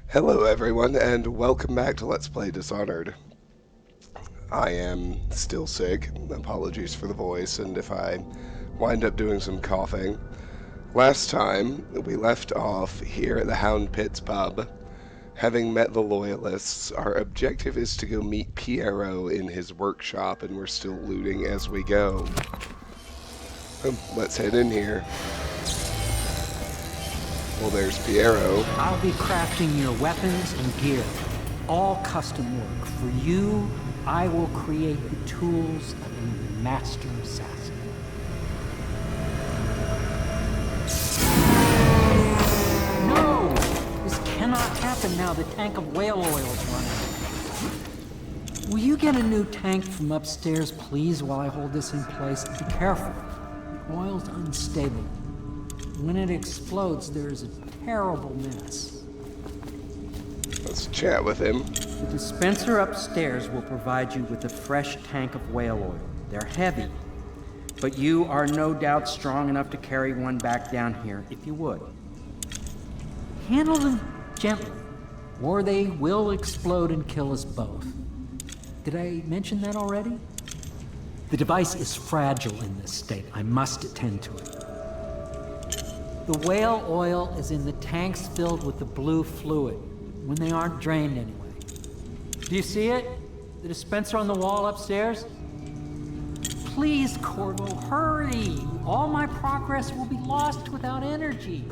Hello everyone, and welcome back to Let's Play Dishonored. I am still sick, apologies for the voice, and if I wind up doing some coughing. Last time, we left off here at the Hound Pits pub. Having met the Loyalists, our objective is to go meet Piero in his workshop, and we're still looting as we go. Let's head in here. Well, there's Piero. I'll be crafting your weapons and gear. All custom work. For you, I will create the tools of a master assassin. No! This cannot happen now. The tank of whale oil is running. Will you get a new tank from upstairs, please, while I hold this in place? Be careful. The oil's unstable. When it explodes, there's a terrible mess. Let's chat with him. The dispenser upstairs will provide you with a fresh tank of whale oil. They're heavy, but you are no doubt strong enough to carry one back down here, if you would. Handle them gently, or they will explode and kill us both. Did I mention that already? The device is fragile in this state. I must attend to it. The whale oil is in the tanks filled with the blue fluid, when they aren't drained anyway. Do you see it? The dispenser on the wall upstairs? Please, Corvo, hurry! All my progress will be lost without energy.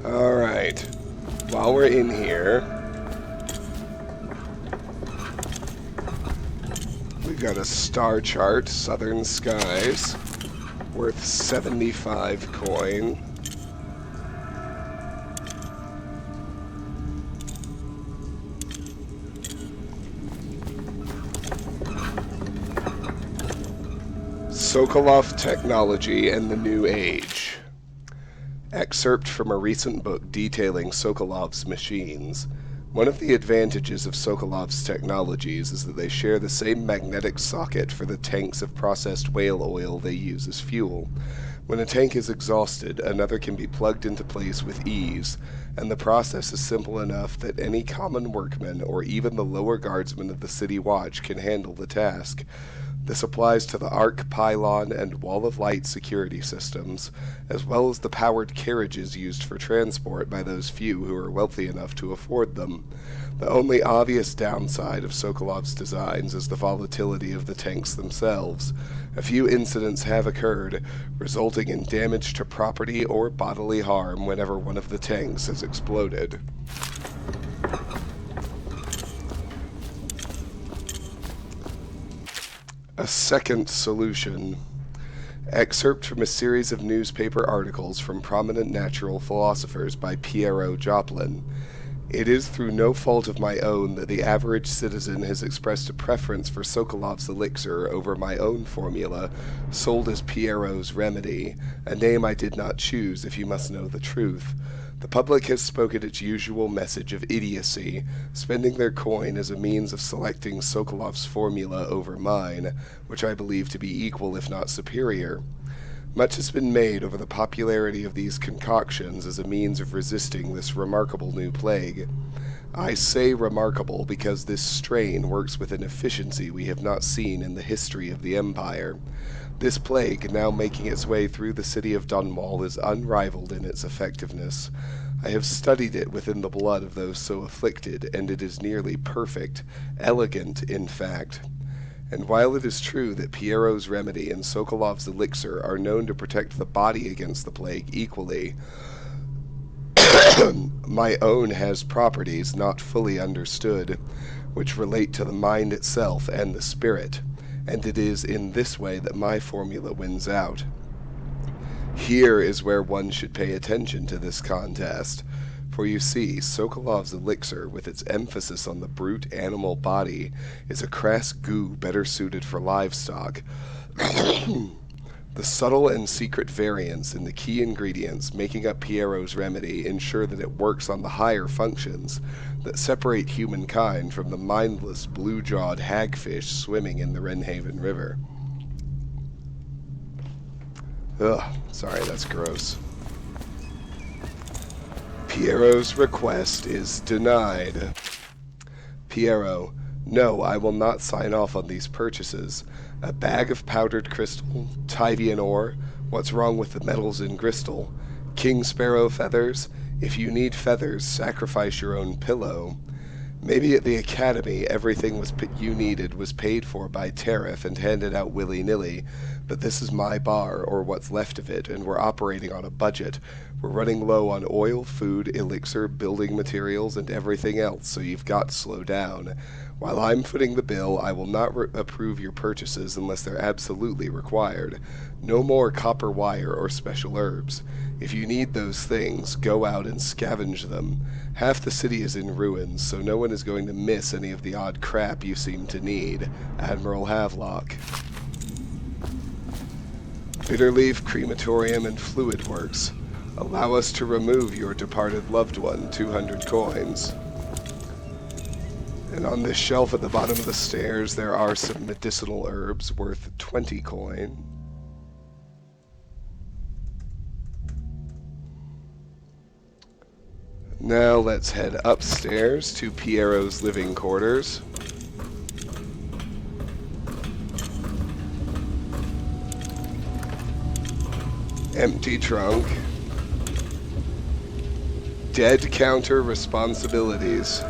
Alright. While we're in here, we've got a star chart, Southern Skies, worth 75 coin. Sokoloff Technology and the New Age. Excerpt from a recent book detailing Sokolov's machines. One of the advantages of Sokolov's technologies is that they share the same magnetic socket for the tanks of processed whale oil they use as fuel. When a tank is exhausted, another can be plugged into place with ease, and the process is simple enough that any common workman or even the lower guardsmen of the city watch can handle the task. This applies to the arc, pylon, and wall of light security systems, as well as the powered carriages used for transport by those few who are wealthy enough to afford them. The only obvious downside of Sokolov's designs is the volatility of the tanks themselves. A few incidents have occurred, resulting in damage to property or bodily harm whenever one of the tanks has exploded. A second solution. Excerpt from a series of newspaper articles from prominent natural philosophers by Piero Joplin. It is through no fault of my own that the average citizen has expressed a preference for Sokolov's elixir over my own formula, sold as Pieros Remedy, a name I did not choose if you must know the truth. The public has spoken its usual message of idiocy, spending their coin as a means of selecting Sokolov's formula over mine, which I believe to be equal if not superior. Much has been made over the popularity of these concoctions as a means of resisting this remarkable new plague. I say remarkable because this strain works with an efficiency we have not seen in the history of the Empire. This plague, now making its way through the city of Dunwall, is unrivaled in its effectiveness. I have studied it within the blood of those so afflicted, and it is nearly perfect, elegant, in fact. And while it is true that Piero's Remedy and Sokolov's elixir are known to protect the body against the plague equally, my own has properties not fully understood, which relate to the mind itself and the spirit, and it is in this way that my formula wins out. Here is where one should pay attention to this contest, for you see, Sokolov's elixir, with its emphasis on the brute animal body, is a crass goo better suited for livestock. The subtle and secret variants in the key ingredients making up Piero's Remedy ensure that it works on the higher functions that separate humankind from the mindless, blue-jawed hagfish swimming in the Wrenhaven River. Ugh, sorry, that's gross. Piero's request is denied. Piero, no, I will not sign off on these purchases. A bag of powdered crystal, Tyvian ore, what's wrong with the metals in crystal? King Sparrow feathers? If you need feathers, sacrifice your own pillow. Maybe at the academy, everything you needed was paid for by tariff and handed out willy-nilly, but this is my bar, or what's left of it, and we're operating on a budget. We're running low on oil, food, elixir, building materials, and everything else, so you've got to slow down. While I'm footing the bill, I will not approve your purchases unless they're absolutely required. No more copper wire or special herbs. If you need those things, go out and scavenge them. Half the city is in ruins, so no one is going to miss any of the odd crap you seem to need. Admiral Havelock. Bitterleaf, crematorium, and fluid works. Allow us to remove your departed loved one, 200 coins. And on this shelf at the bottom of the stairs, there are some medicinal herbs worth 20 coin. Now let's head upstairs to Piero's living quarters. Empty trunk. Dead counter responsibilities.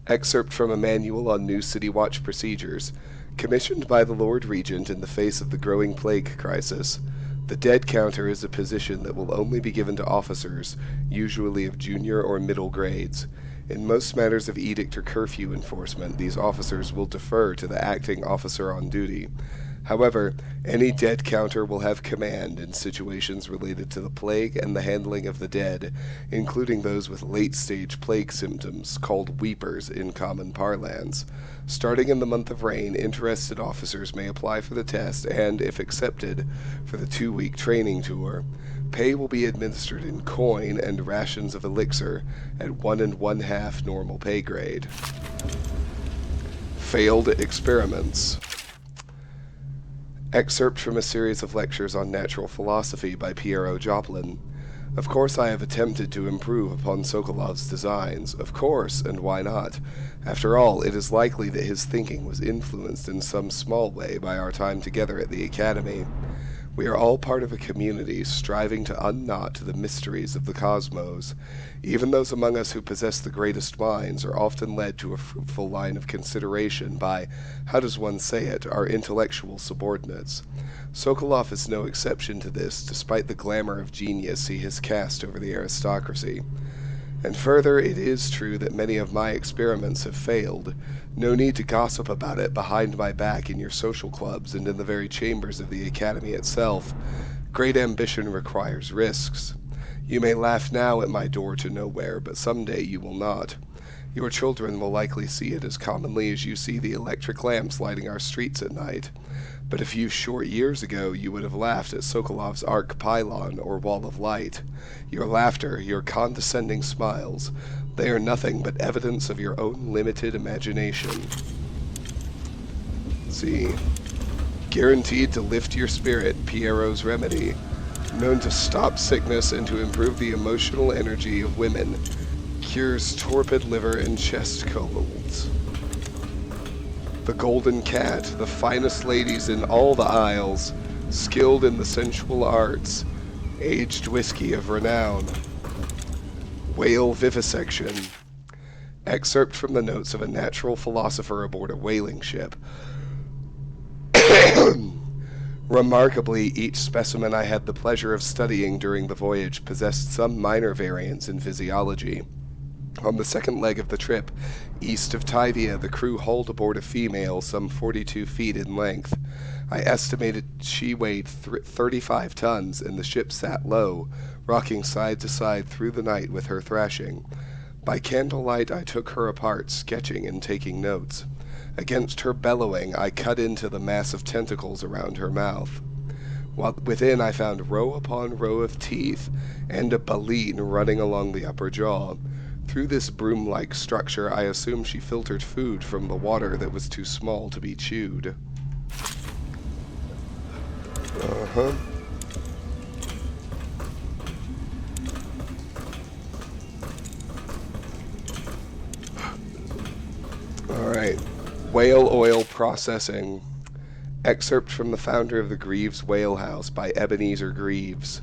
Excerpt from a manual on new City Watch procedures, commissioned by the Lord Regent in the face of the growing plague crisis. The dead counter is a position that will only be given to officers, usually of junior or middle grades. In most matters of edict or curfew enforcement, these officers will defer to the acting officer on duty. However, any dead counter will have command in situations related to the plague and the handling of the dead, including those with late-stage plague symptoms, called weepers in common parlance. Starting in the month of rain, interested officers may apply for the test and, if accepted, for the 2-week training tour. Pay will be administered in coin and rations of elixir at 1 1/2 normal pay grade. Failed experiments. Excerpt from a series of lectures on natural philosophy by Piero Joplin. Of course I have attempted to improve upon Sokolov's designs. Of course, and why not? After all, it is likely that his thinking was influenced in some small way by our time together at the Academy. We are all part of a community striving to unknot the mysteries of the cosmos. Even those among us who possess the greatest minds are often led to a fruitful line of consideration by, how does one say it, our intellectual subordinates. Sokoloff is no exception to this, despite the glamour of genius he has cast over the aristocracy. And further, it is true that many of my experiments have failed. No need to gossip about it behind my back in your social clubs and in the very chambers of the Academy itself. Great ambition requires risks. You may laugh now at my door to nowhere, but someday you will not. Your children will likely see it as commonly as you see the electric lamps lighting our streets at night. But a few short years ago you would have laughed at Sokolov's arc pylon or wall of light. Your laughter, your condescending smiles, they are nothing but evidence of your own limited imagination. See. Guaranteed to lift your spirit, Pieros Remedy. Known to stop sickness and to improve the emotional energy of women. Cures torpid liver and chest colds. The Golden Cat, the finest ladies in all the isles, skilled in the sensual arts, aged whiskey of renown. Whale vivisection. Excerpt from the notes of a natural philosopher aboard a whaling ship. Remarkably, each specimen I had the pleasure of studying during the voyage possessed some minor variance in physiology. On the second leg of the trip, east of Tyvia, the crew hauled aboard a female some 42 feet in length. I estimated she weighed 35 tons, and the ship sat low, rocking side to side through the night with her thrashing. By candlelight I took her apart, sketching and taking notes. Against her bellowing, I cut into the mass of tentacles around her mouth. While within I found row upon row of teeth, and a baleen running along the upper jaw. Through this broom-like structure, I assumed she filtered food from the water that was too small to be chewed. Whale oil processing. Excerpt from the founder of the Greaves Whale House by Ebenezer Greaves.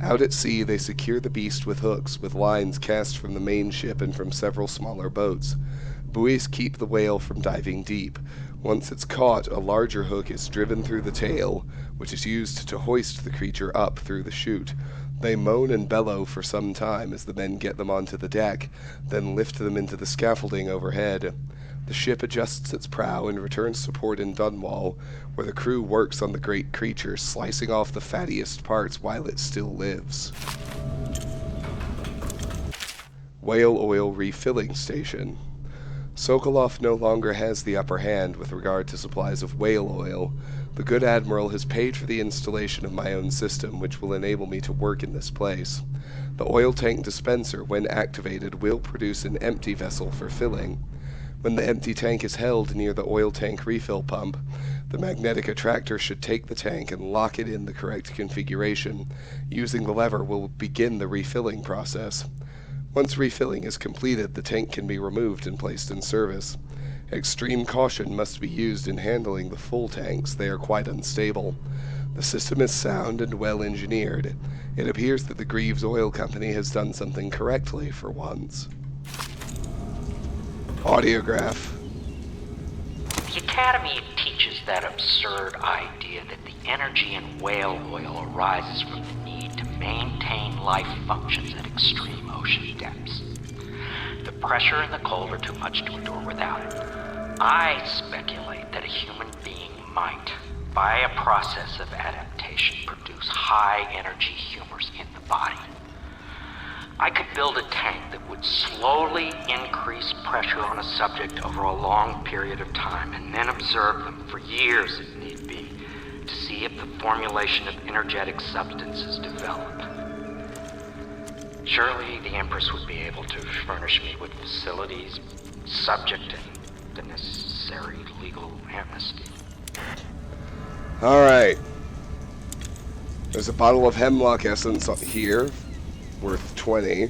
Out at sea, they secure the beast with hooks, with lines cast from the main ship and from several smaller boats. Buoys keep the whale from diving deep. Once it's caught, a larger hook is driven through the tail, which is used to hoist the creature up through the chute. They moan and bellow for some time as the men get them onto the deck, then lift them into the scaffolding overhead. The ship adjusts its prow and returns to port in Dunwall, where the crew works on the great creature, slicing off the fattiest parts while it still lives. Whale oil refilling station. Sokoloff no longer has the upper hand with regard to supplies of whale oil. The good admiral has paid for the installation of my own system, which will enable me to work in this place. The oil tank dispenser, when activated, will produce an empty vessel for filling. When the empty tank is held near the oil tank refill pump, the magnetic attractor should take the tank and lock it in the correct configuration. Using the lever will begin the refilling process. Once refilling is completed, the tank can be removed and placed in service. Extreme caution must be used in handling the full tanks. They are quite unstable. The system is sound and well engineered. It appears that the Greaves Oil Company has done something correctly for once. Audiograph. The Academy teaches that absurd idea that the energy in whale oil arises from the need to maintain life functions at extreme ocean depths. The pressure and the cold are too much to endure without it. I speculate that a human being might, by a process of adaptation, produce high-energy humors in the body. I could build a tank that would slowly increase pressure on a subject over a long period of time and then observe them for years if need be to see if the formulation of energetic substances develop. Surely the Empress would be able to furnish me with facilities subject and the necessary legal amnesty. Alright. There's a bottle of hemlock essence here, worth 20.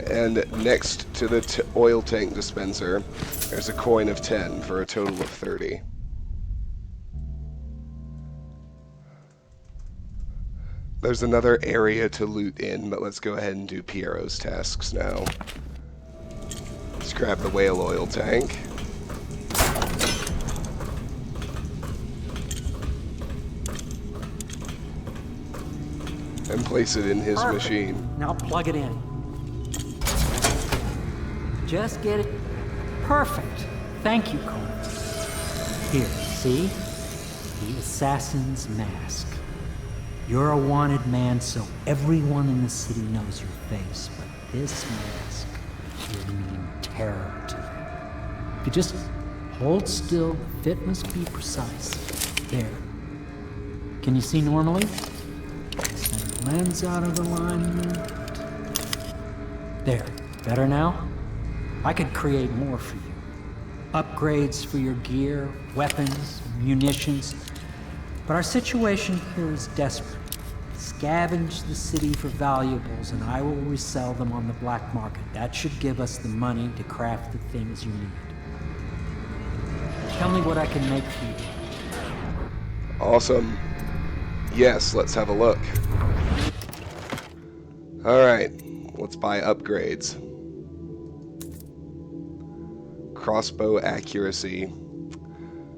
And next to the oil tank dispenser, there's a coin of 10 for a total of 30. There's another area to loot in, but let's go ahead and do Piero's tasks now. Let's grab the whale oil tank. And place it in his Perfect. machine. Now plug it in. Just get it. Perfect. Thank you, Cole. Here, see? The assassin's mask. You're a wanted man, so everyone in the city knows your face, but this mask will mean terror to them. If you just hold still, the fit must be precise. There. Can you see normally? Send lens out of alignment. There. Better now? I could create more for you. Upgrades for your gear, weapons, munitions. But our situation here is desperate. Scavenge the city for valuables and I will resell them on the black market. That should give us the money to craft the things you need. Tell me what I can make for you. Awesome. Yes, let's have a look. Alright, let's buy upgrades. Crossbow accuracy.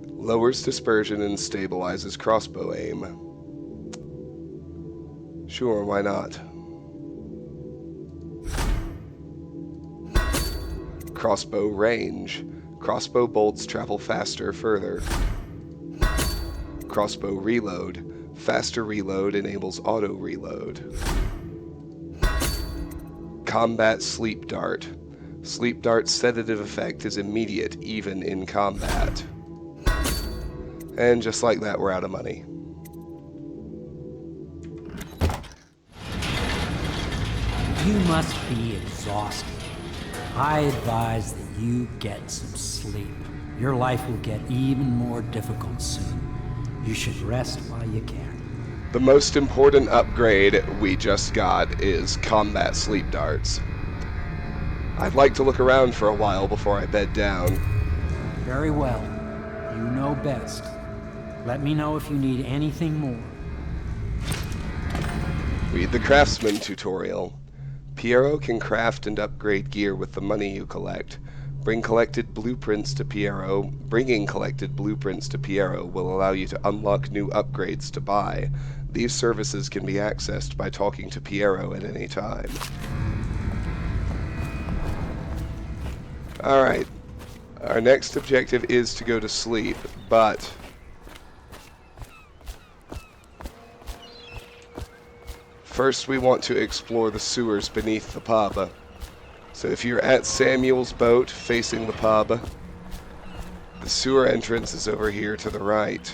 Lowers dispersion and stabilizes crossbow aim. Sure, why not? Crossbow range. Crossbow bolts travel faster further. Crossbow reload. Faster reload enables auto reload. Combat sleep dart. Sleep dart's sedative effect is immediate even in combat. And just like that, we're out of money. You must be exhausted. I advise that you get some sleep. Your life will get even more difficult soon. You should rest while you can. The most important upgrade we just got is combat sleep darts. I'd like to look around for a while before I bed down. Very well. You know best. Let me know if you need anything more. Read the Craftsman tutorial. Piero can craft and upgrade gear with the money you collect. Bringing collected blueprints to Piero will allow you to unlock new upgrades to buy. These services can be accessed by talking to Piero at any time. Alright. Our next objective is to go to sleep, but first we want to explore the sewers beneath the pub. So if you're at Samuel's boat facing the pub, the sewer entrance is over here to the right.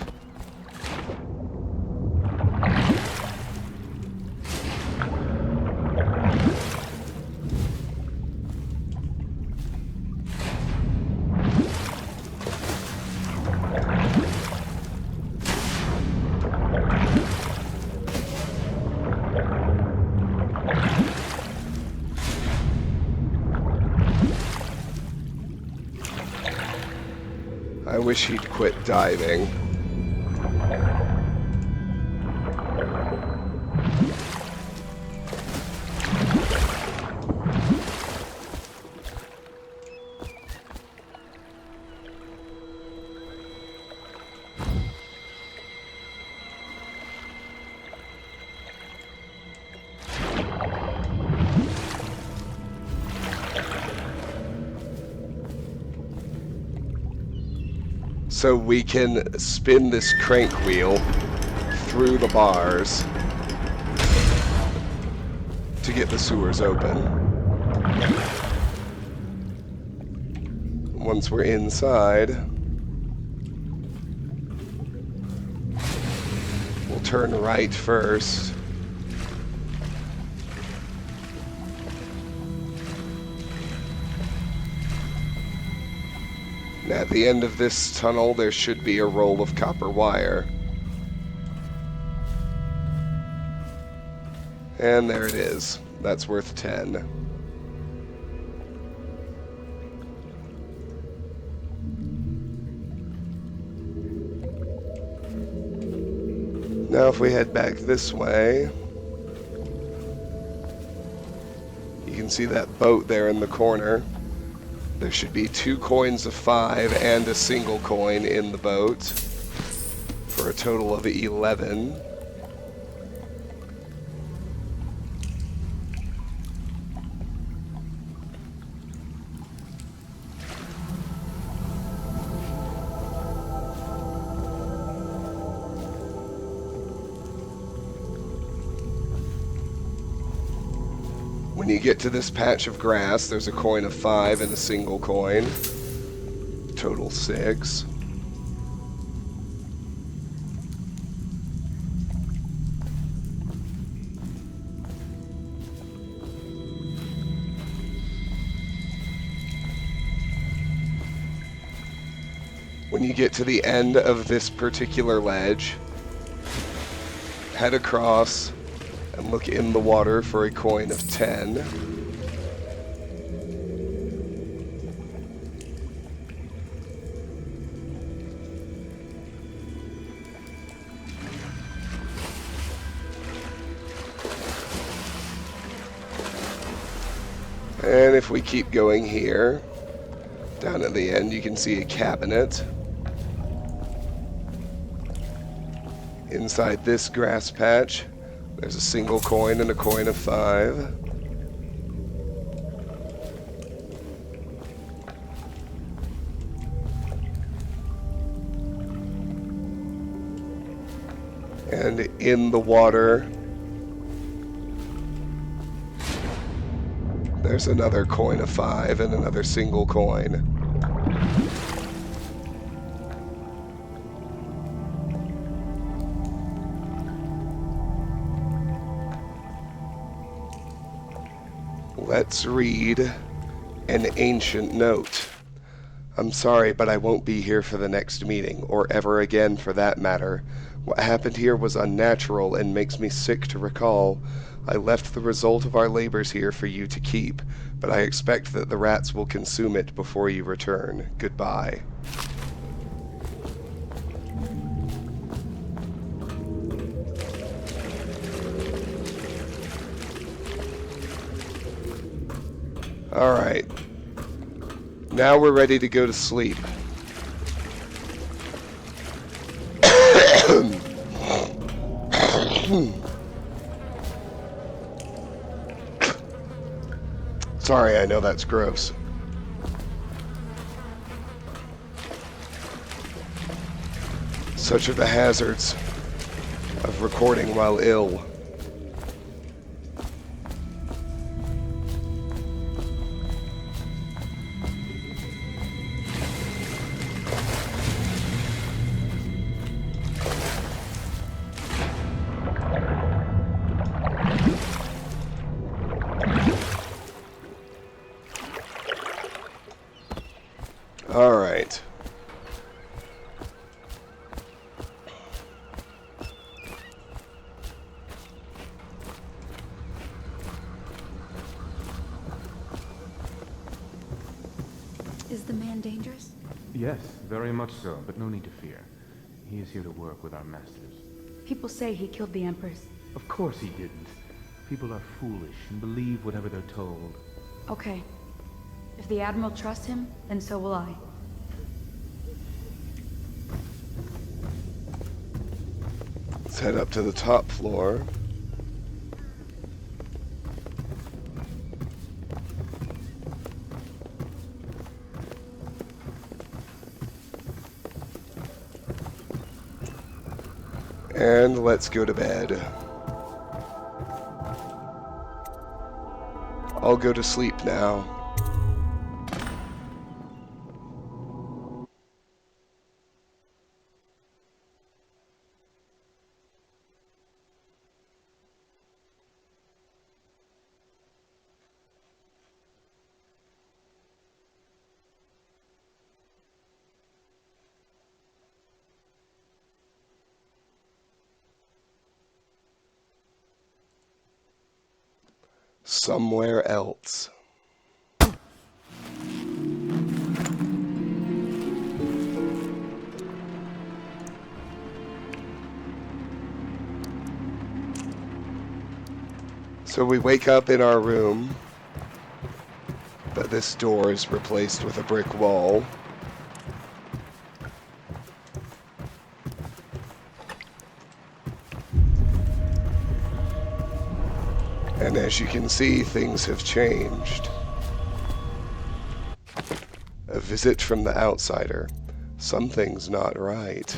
I wish he'd quit diving. So we can spin this crank wheel through the bars to get the sewers open. Once we're inside, we'll turn right first. At the end of this tunnel, there should be a roll of copper wire. And there it is. That's worth 10. Now if we head back this way, you can see that boat there in the corner. There should be 2 coins of 5 and a single coin in the boat for a total of 11. When you get to this patch of grass, there's a coin of 5 and a single coin. Total 6. When you get to the end of this particular ledge, head across and look in the water for a coin of 10. And if we keep going here, down at the end you can see a cabinet. Inside this grass patch, there's a single coin and a coin of 5. And in the water, there's another coin of 5 and another single coin. Let's read an ancient note. I'm sorry, but I won't be here for the next meeting, or ever again for that matter. What happened here was unnatural and makes me sick to recall. I left the result of our labors here for you to keep, but I expect that the rats will consume it before you return. Goodbye. Alright. Now we're ready to go to sleep. Sorry, I know that's gross. Such are the hazards of recording while ill. All right. Is the man dangerous? Yes, very much so, but no need to fear. He is here to work with our masters. People say he killed the Empress. Of course he didn't. People are foolish and believe whatever they're told. Okay. If the Admiral trusts him, then so will I. Let's head up to the top floor. And let's go to bed. I'll go to sleep now. Somewhere else. So we wake up in our room, but this door is replaced with a brick wall. And as you can see, things have changed. A visit from the outsider. Something's not right.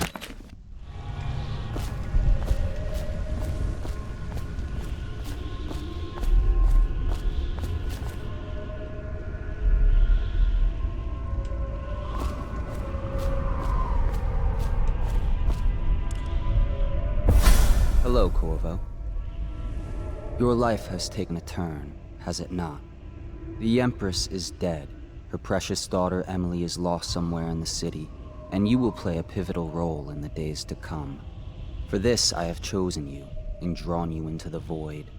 Hello, Corvo. Your life has taken a turn, has it not? The Empress is dead. Her precious daughter Emily is lost somewhere in the city, and you will play a pivotal role in the days to come. For this, I have chosen you and drawn you into the void.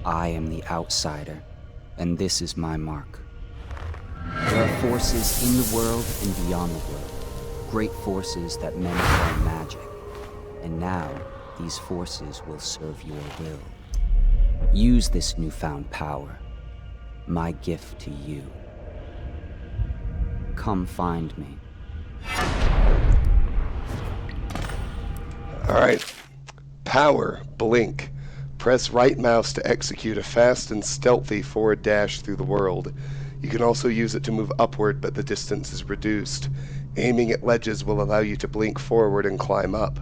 I am the outsider, and this is my mark. There are forces in the world and beyond the world, great forces that men call magic, and now, these forces will serve your will. Use this newfound power, my gift to you. Come find me. Alright. Power, blink. Press right mouse to execute a fast and stealthy forward dash through the world. You can also use it to move upward, but the distance is reduced. Aiming at ledges will allow you to blink forward and climb up.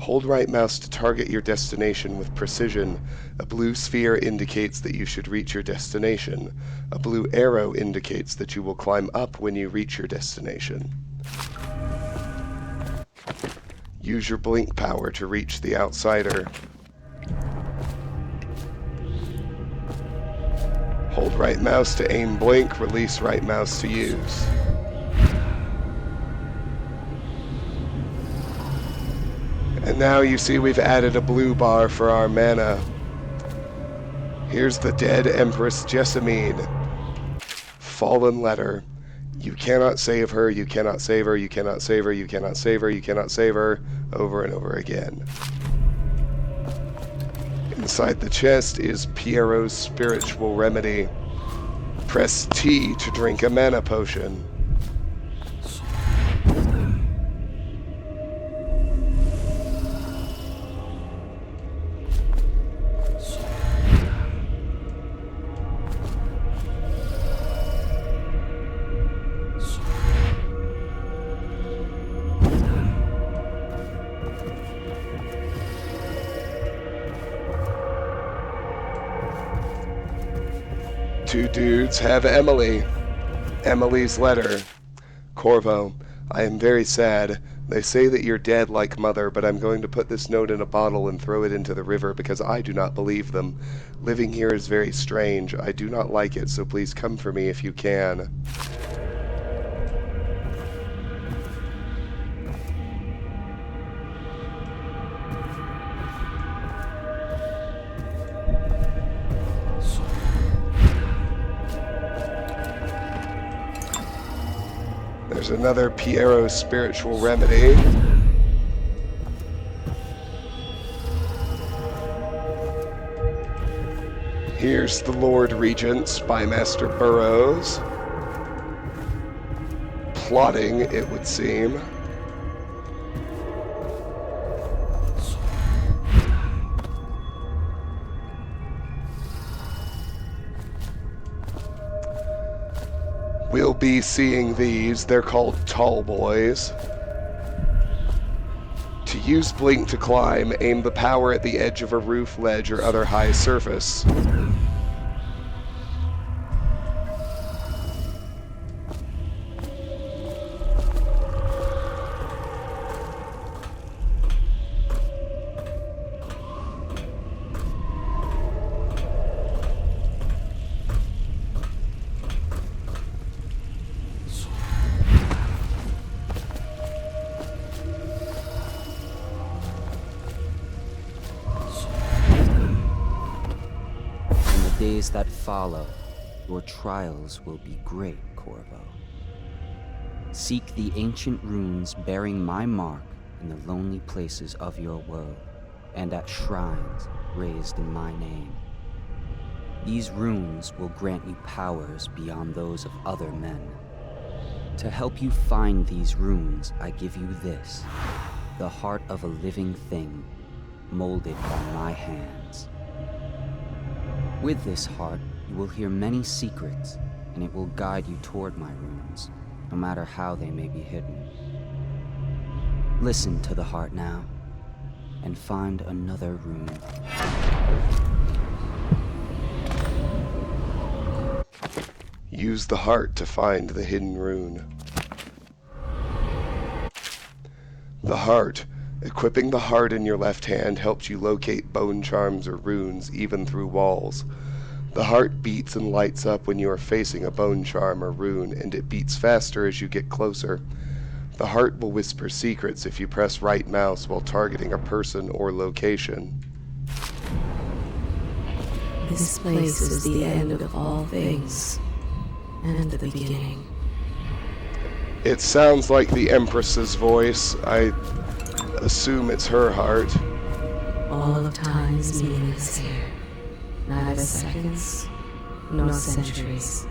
Hold right mouse to target your destination with precision. A blue sphere indicates that you should reach your destination. A blue arrow indicates that you will climb up when you reach your destination. Use your blink power to reach the outsider. Hold right mouse to aim blink, release right mouse to use. And now you see we've added a blue bar for our mana. Here's the dead Empress Jessamine. Fallen letter. You cannot save her, you cannot save her, you cannot save her, you cannot save her, you cannot save her, over and over again. Inside the chest is Pieros Spiritual Remedy. Press T to drink a mana potion. Two dudes have Emily. Emily's letter. Corvo, I am very sad. They say that you're dead like mother, but I'm going to put this note in a bottle and throw it into the river because I do not believe them. Living here is very strange. I do not like it, so please come for me if you can. There's another Pieros spiritual remedy. Here's the Lord Regent, Spymaster Burrows. Plotting, it would seem. We'll be seeing these. They're called Tall Boys. To use Blink to climb, aim the power at the edge of a roof, ledge, or other high surface. Days that follow, your trials will be great, Corvo. Seek the ancient runes bearing my mark in the lonely places of your world, and at shrines raised in my name. These runes will grant you powers beyond those of other men. To help you find these runes, I give you this, the heart of a living thing, molded by my hands. With this heart, you will hear many secrets, and it will guide you toward my runes, no matter how they may be hidden. Listen to the heart now, and find another rune. Use the heart to find the hidden rune. The heart. Equipping the heart in your left hand helps you locate bone charms or runes, even through walls. The heart beats and lights up when you are facing a bone charm or rune, and it beats faster as you get closer. The heart will whisper secrets if you press right mouse while targeting a person or location. This place is the end of all things, and the beginning. It sounds like the Empress's voice. I assume it's her heart. All of time's meaningless here. Neither seconds, nor centuries.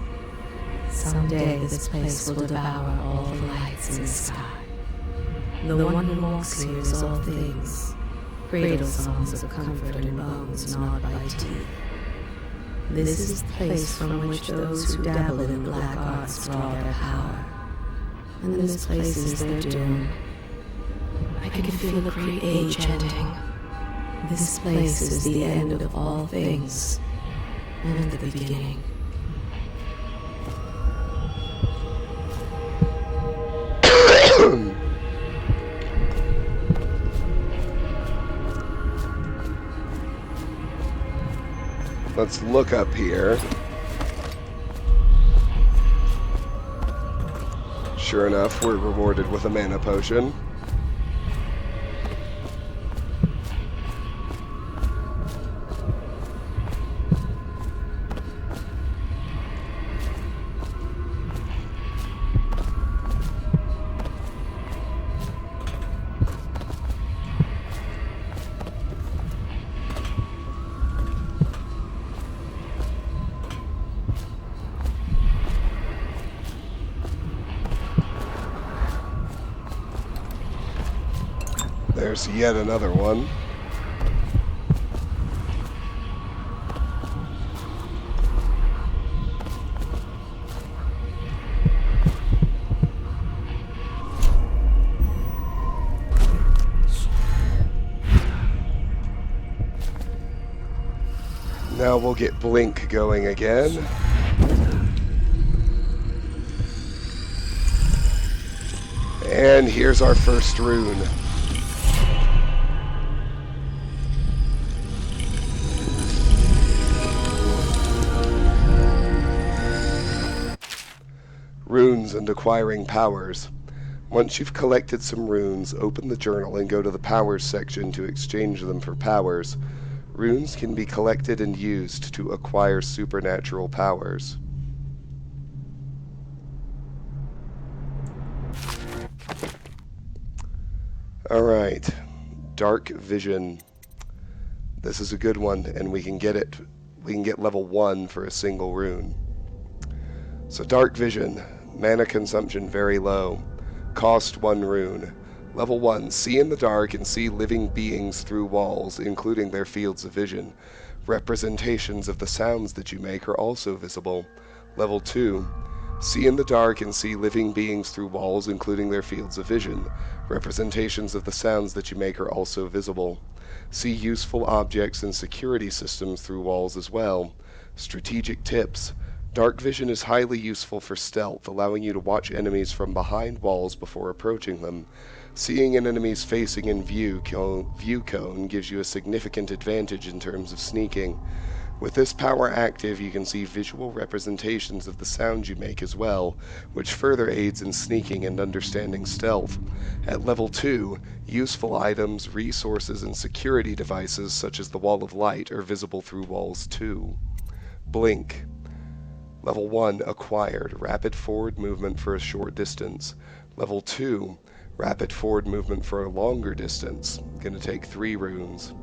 Someday this place will devour all the lights in the sky. The one who walks here is all things. Cradle songs of comfort and bones gnawed by teeth. This is the place from which those who dabble in black arts draw their power. And this place is their doom. I can feel the great age ending. This place is the end of all things, and the beginning. Let's look up here. Sure enough, we're rewarded with a mana potion. There's yet another one. Now we'll get Blink going again. And here's our first rune. Runes and acquiring powers. Once you've collected some runes, open the journal and go to the powers section to exchange them for powers. Runes can be collected and used to acquire supernatural powers. Alright, Dark Vision. This is a good one, and we can get level 1 for a single rune. So Dark Vision, mana consumption very low, cost 1 rune. Level 1, see in the dark and see living beings through walls, including their fields of vision. Representations of the sounds that you make are also visible. Level 2, see in the dark and see living beings through walls, including their fields of vision. Representations of the sounds that you make are also visible. See useful objects and security systems through walls as well. Strategic tips. Dark vision is highly useful for stealth, allowing you to watch enemies from behind walls before approaching them. Seeing an enemy's facing in view cone gives you a significant advantage in terms of sneaking. With this power active, you can see visual representations of the sounds you make as well, which further aids in sneaking and understanding stealth. At level 2, useful items, resources, and security devices such as the Wall of Light are visible through walls too. Blink. Level 1, acquired, rapid forward movement for a short distance. Level 2, rapid forward movement for a longer distance. Gonna take 3 runes.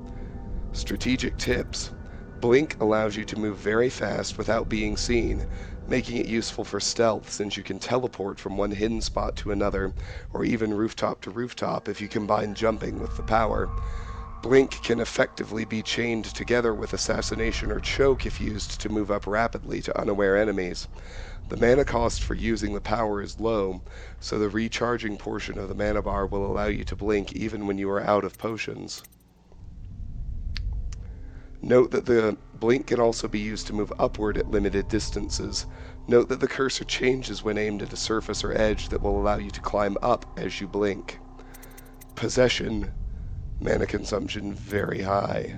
Strategic tips. Blink allows you to move very fast without being seen, making it useful for stealth since you can teleport from one hidden spot to another, or even rooftop to rooftop if you combine jumping with the power. Blink can effectively be chained together with assassination or choke if used to move up rapidly to unaware enemies. The mana cost for using the power is low, so the recharging portion of the mana bar will allow you to blink even when you are out of potions. Note that the blink can also be used to move upward at limited distances. Note that the cursor changes when aimed at a surface or edge that will allow you to climb up as you blink. Possession. Mana consumption very high.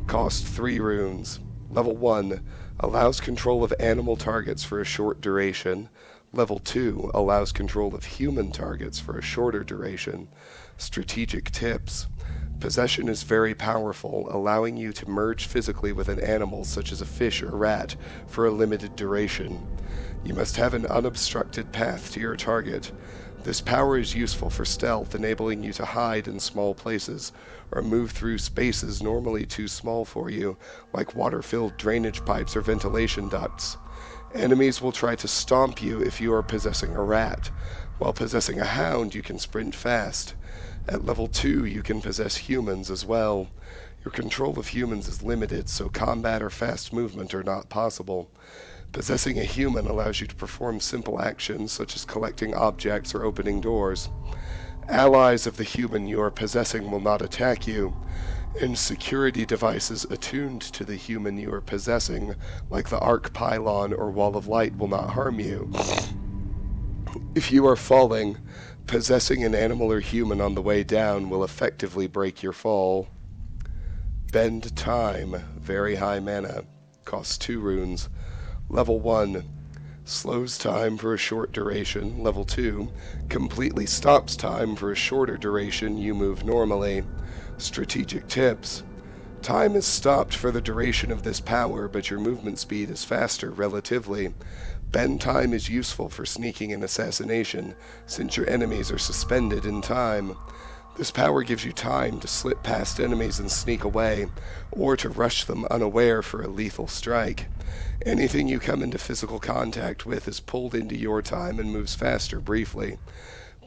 Cost 3 runes. Level 1 allows control of animal targets for a short duration. Level 2 allows control of human targets for a shorter duration. Strategic tips. Possession is very powerful, allowing you to merge physically with an animal such as a fish or rat for a limited duration. You must have an unobstructed path to your target. This power is useful for stealth, enabling you to hide in small places or move through spaces normally too small for you, like water-filled drainage pipes or ventilation ducts. Enemies will try to stomp you if you are possessing a rat. While possessing a hound, you can sprint fast. At level 2, you can possess humans as well. Your control of humans is limited, so combat or fast movement are not possible. Possessing a human allows you to perform simple actions such as collecting objects or opening doors. Allies of the human you are possessing will not attack you, and security devices attuned to the human you are possessing, like the arc pylon or wall of light, will not harm you. If you are falling, possessing an animal or human on the way down will effectively break your fall. Bend Time, very high mana, costs 2 runes. Level 1, slows time for a short duration. Level 2, completely stops time for a shorter duration. You move normally. Strategic tips. Time is stopped for the duration of this power, but your movement speed is faster relatively. Bend Time is useful for sneaking and assassination, since your enemies are suspended in time. This power gives you time to slip past enemies and sneak away, or to rush them unaware for a lethal strike. Anything you come into physical contact with is pulled into your time and moves faster briefly.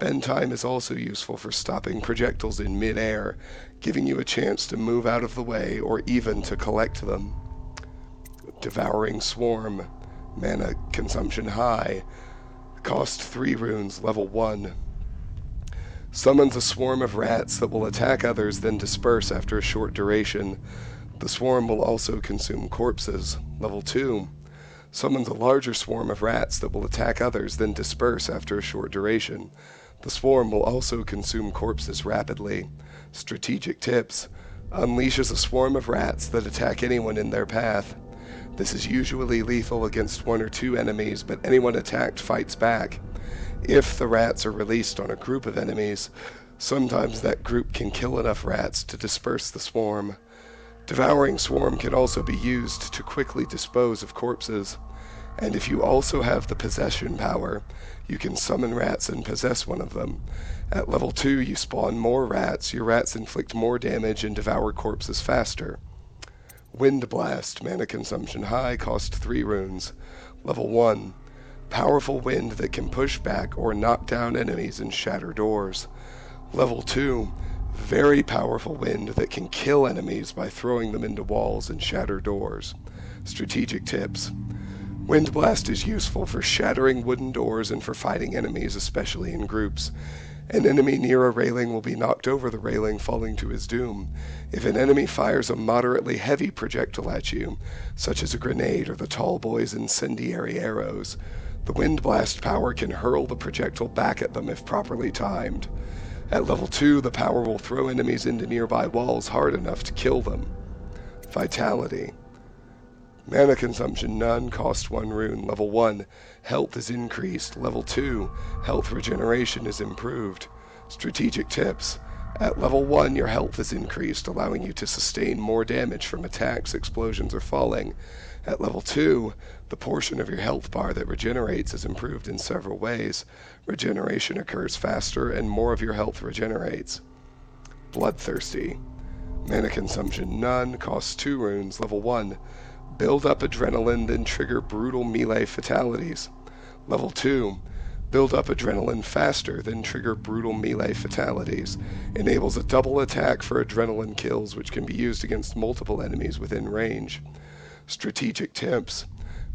Bend time is also useful for stopping projectiles in mid-air, giving you a chance to move out of the way or even to collect them. Devouring Swarm, mana consumption high, cost 3 runes, level 1. Summons a swarm of rats that will attack others then disperse after a short duration. The swarm will also consume corpses, level 2. Summons a larger swarm of rats that will attack others then disperse after a short duration. The swarm will also consume corpses rapidly. Strategic tips. Unleashes a swarm of rats that attack anyone in their path. This is usually lethal against 1 or 2 enemies, but anyone attacked fights back. If the rats are released on a group of enemies, sometimes that group can kill enough rats to disperse the swarm. Devouring Swarm can also be used to quickly dispose of corpses. And if you also have the possession power, you can summon rats and possess one of them. At level 2, you spawn more rats, your rats inflict more damage and devour corpses faster. Wind Blast, mana consumption high, cost 3 runes. Level 1. Powerful wind that can push back or knock down enemies and shatter doors. Level 2. Very powerful wind that can kill enemies by throwing them into walls and shatter doors. Strategic tips. Wind Blast is useful for shattering wooden doors and for fighting enemies, especially in groups. An enemy near a railing will be knocked over the railing, falling to his doom. If an enemy fires a moderately heavy projectile at you, such as a grenade or the tall boy's incendiary arrows, the Wind Blast power can hurl the projectile back at them if properly timed. At level 2, the power will throw enemies into nearby walls hard enough to kill them. Vitality. Mana consumption none, cost 1 rune. Level 1, health is increased. Level 2, health regeneration is improved. Strategic tips. At level 1, your health is increased, allowing you to sustain more damage from attacks, explosions, or falling. At level 2, the portion of your health bar that regenerates is improved in several ways. Regeneration occurs faster, and more of your health regenerates. Bloodthirsty. Mana consumption none, costs 2 runes. Level 1, build up adrenaline, then trigger brutal melee fatalities. Level 2, build up adrenaline faster, then trigger brutal melee fatalities. Enables a double attack for adrenaline kills, which can be used against multiple enemies within range. Strategic tips.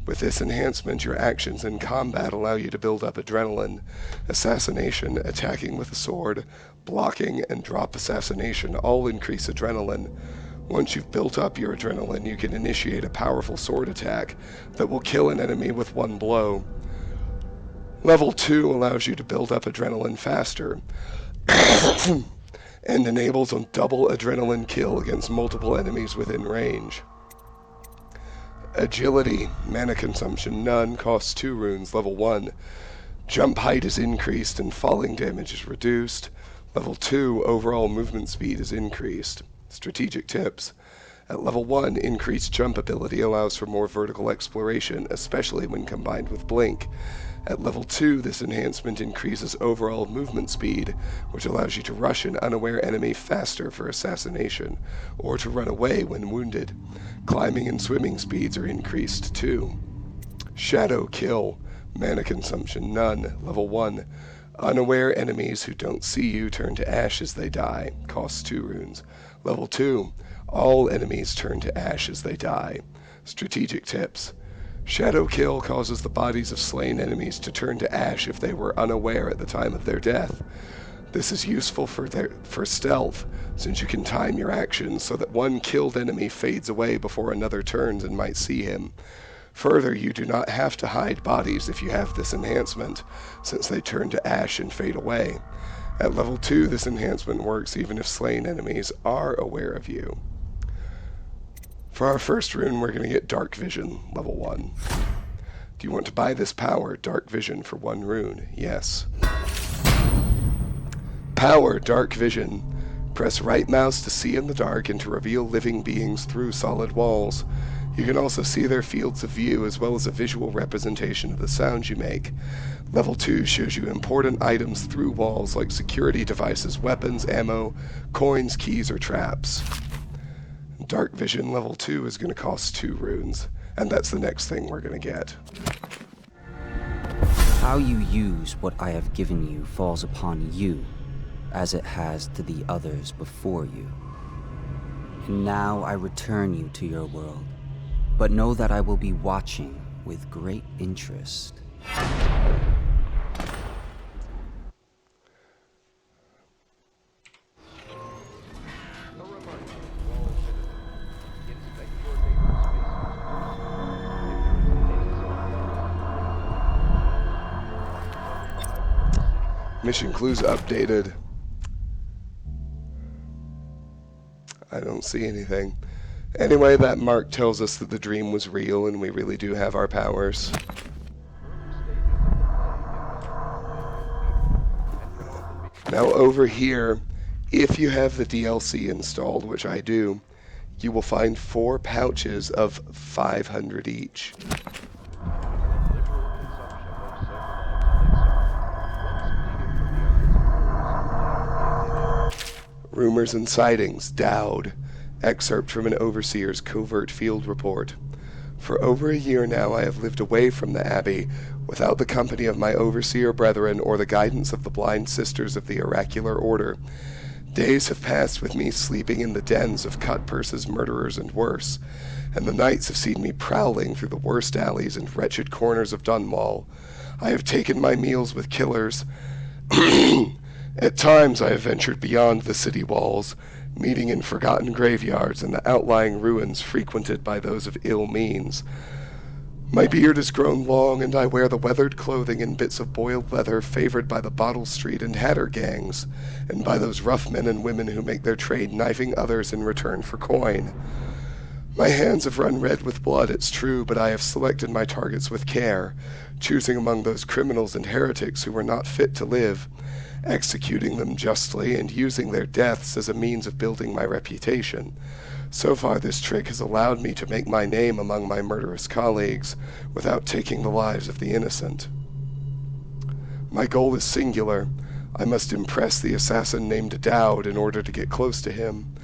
With this enhancement, your actions in combat allow you to build up adrenaline. Assassination, attacking with a sword, blocking, and drop assassination all increase adrenaline. Once you've built up your adrenaline, you can initiate a powerful sword attack that will kill an enemy with 1 blow. Level 2 allows you to build up adrenaline faster and enables a double adrenaline kill against multiple enemies within range. Agility, mana consumption none, costs 2 runes. Level 1, jump height is increased and falling damage is reduced. Level 2, overall movement speed is increased. Strategic tips. At level 1, increased jump ability allows for more vertical exploration, especially when combined with Blink. At level 2, this enhancement increases overall movement speed, which allows you to rush an unaware enemy faster for assassination, or to run away when wounded. Climbing and swimming speeds are increased too. Shadow Kill, mana consumption none. Level 1, unaware enemies who don't see you turn to ash as they die, costs 2 runes. Level 2, all enemies turn to ash as they die. Strategic tips. Shadow Kill causes the bodies of slain enemies to turn to ash if they were unaware at the time of their death. This is useful for stealth, since you can time your actions so that one killed enemy fades away before another turns and might see him. Further, you do not have to hide bodies if you have this enhancement, since they turn to ash and fade away. At level 2, this enhancement works even if slain enemies are aware of you. For our first rune, we're going to get Dark Vision, level 1. Do you want to buy this power, Dark Vision, for 1 rune? Yes. Power, Dark Vision. Press right mouse to see in the dark and to reveal living beings through solid walls. You can also see their fields of view as well as a visual representation of the sounds you make. Level 2 shows you important items through walls like security devices, weapons, ammo, coins, keys, or traps. Dark Vision level 2 is going to cost 2 runes, and that's the next thing we're going to get. How you use what I have given you falls upon you, as it has to the others before you. And now I return you to your world, but know that I will be watching with great interest. Mission clues updated. I don't see anything. Anyway, that mark tells us that the dream was real and we really do have our powers. Now over here, if you have the DLC installed, which I do, you will find 4 pouches of 500 each. Rumors and sightings, Dowd. Excerpt from an overseer's covert field report. For over a year now I have lived away from the Abbey, without the company of my overseer brethren or the guidance of the blind sisters of the oracular order. Days have passed with me sleeping in the dens of cut-purses, murderers, and worse, and the nights have seen me prowling through the worst alleys and wretched corners of Dunwall. I have taken my meals with killers. At times I have ventured beyond the city walls, meeting in forgotten graveyards and the outlying ruins frequented by those of ill means. My beard has grown long, and I wear the weathered clothing and bits of boiled leather favored by the Bottle Street and Hatter gangs, and by those rough men and women who make their trade knifing others in return for coin. My hands have run red with blood, it's true, but I have selected my targets with care, choosing among those criminals and heretics who were not fit to live, executing them justly and using their deaths as a means of building my reputation. So far this trick has allowed me to make my name among my murderous colleagues without taking the lives of the innocent. My goal is singular. I must impress the assassin named Dowd in order to get close to him.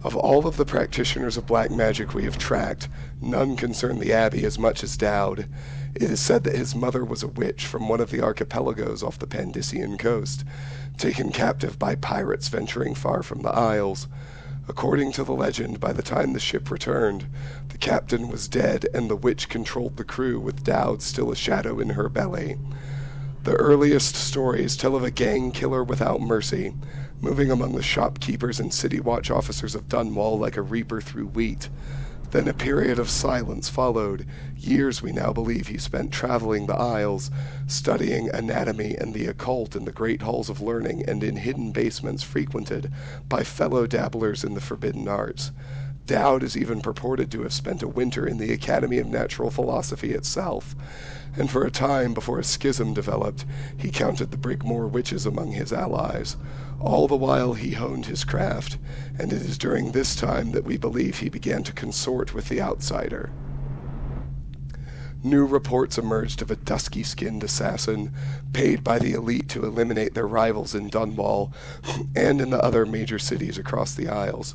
Of all of the practitioners of black magic we have tracked, none concern the Abbey as much as Dowd. It is said that his mother was a witch from one of the archipelagos off the Pandician coast, taken captive by pirates venturing far from the Isles. According to the legend, by the time the ship returned, the captain was dead and the witch controlled the crew with Dowd still a shadow in her belly. The earliest stories tell of a gang killer without mercy, moving among the shopkeepers and city watch officers of Dunwall like a reaper through wheat. Then a period of silence followed. Years, we now believe, he spent traveling the Isles, studying anatomy and the occult in the great halls of learning and in hidden basements frequented by fellow dabblers in the forbidden arts. Dowd is even purported to have spent a winter in the Academy of Natural Philosophy itself, and for a time before a schism developed, he counted the Brigmore witches among his allies. All the while he honed his craft, and it is during this time that we believe he began to consort with the outsider. New reports emerged of a dusky-skinned assassin, paid by the elite to eliminate their rivals in Dunwall and in the other major cities across the Isles.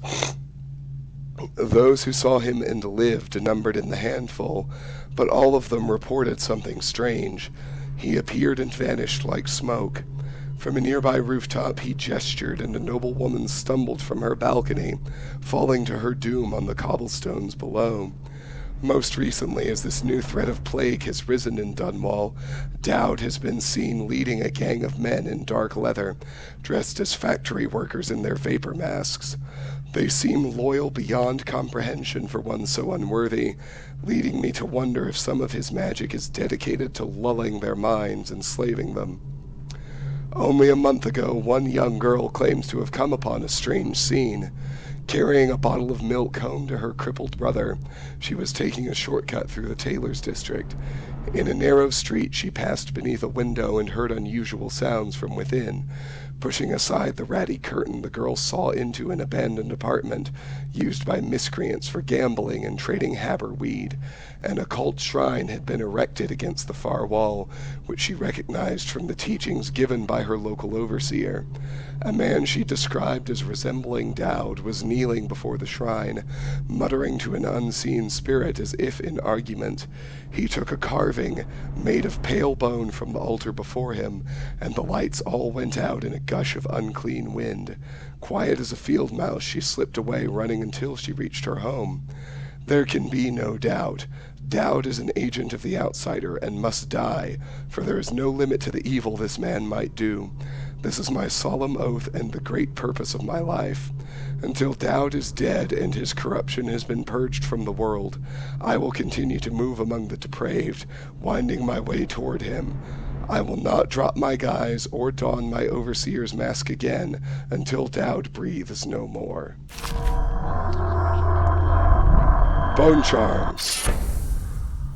Those who saw him and lived numbered in the handful, but all of them reported something strange. He appeared and vanished like smoke. From a nearby rooftop he gestured, and a noble woman stumbled from her balcony, falling to her doom on the cobblestones below. Most recently, as this new threat of plague has risen in Dunwall, Dowd has been seen leading a gang of men in dark leather, dressed as factory workers in their vapor masks. They seem loyal beyond comprehension for one so unworthy, leading me to wonder if some of his magic is dedicated to lulling their minds, enslaving them. Only a month ago, one young girl claims to have come upon a strange scene. Carrying a bottle of milk home to her crippled brother, she was taking a shortcut through the tailor's district. In a narrow street, she passed beneath a window and heard unusual sounds from within. Pushing aside the ratty curtain, the girl saw into an abandoned apartment used by miscreants for gambling and trading haber weed. An occult shrine had been erected against the far wall, which she recognized from the teachings given by her local overseer. A man she described as resembling Dowd was kneeling before the shrine, muttering to an unseen spirit as if in argument. He took a card carving made of pale bone from the altar before him, and the lights all went out in a gush of unclean wind. Quiet as a field mouse, she slipped away, running until she reached her home. There can be no doubt. Doubt is an agent of the outsider and must die, for there is no limit to the evil this man might do. This is my solemn oath and the great purpose of my life. Until Doubt is dead and his corruption has been purged from the world, I will continue to move among the depraved, winding my way toward him. I will not drop my guise or don my overseer's mask again until Doubt breathes no more. Bone Charms.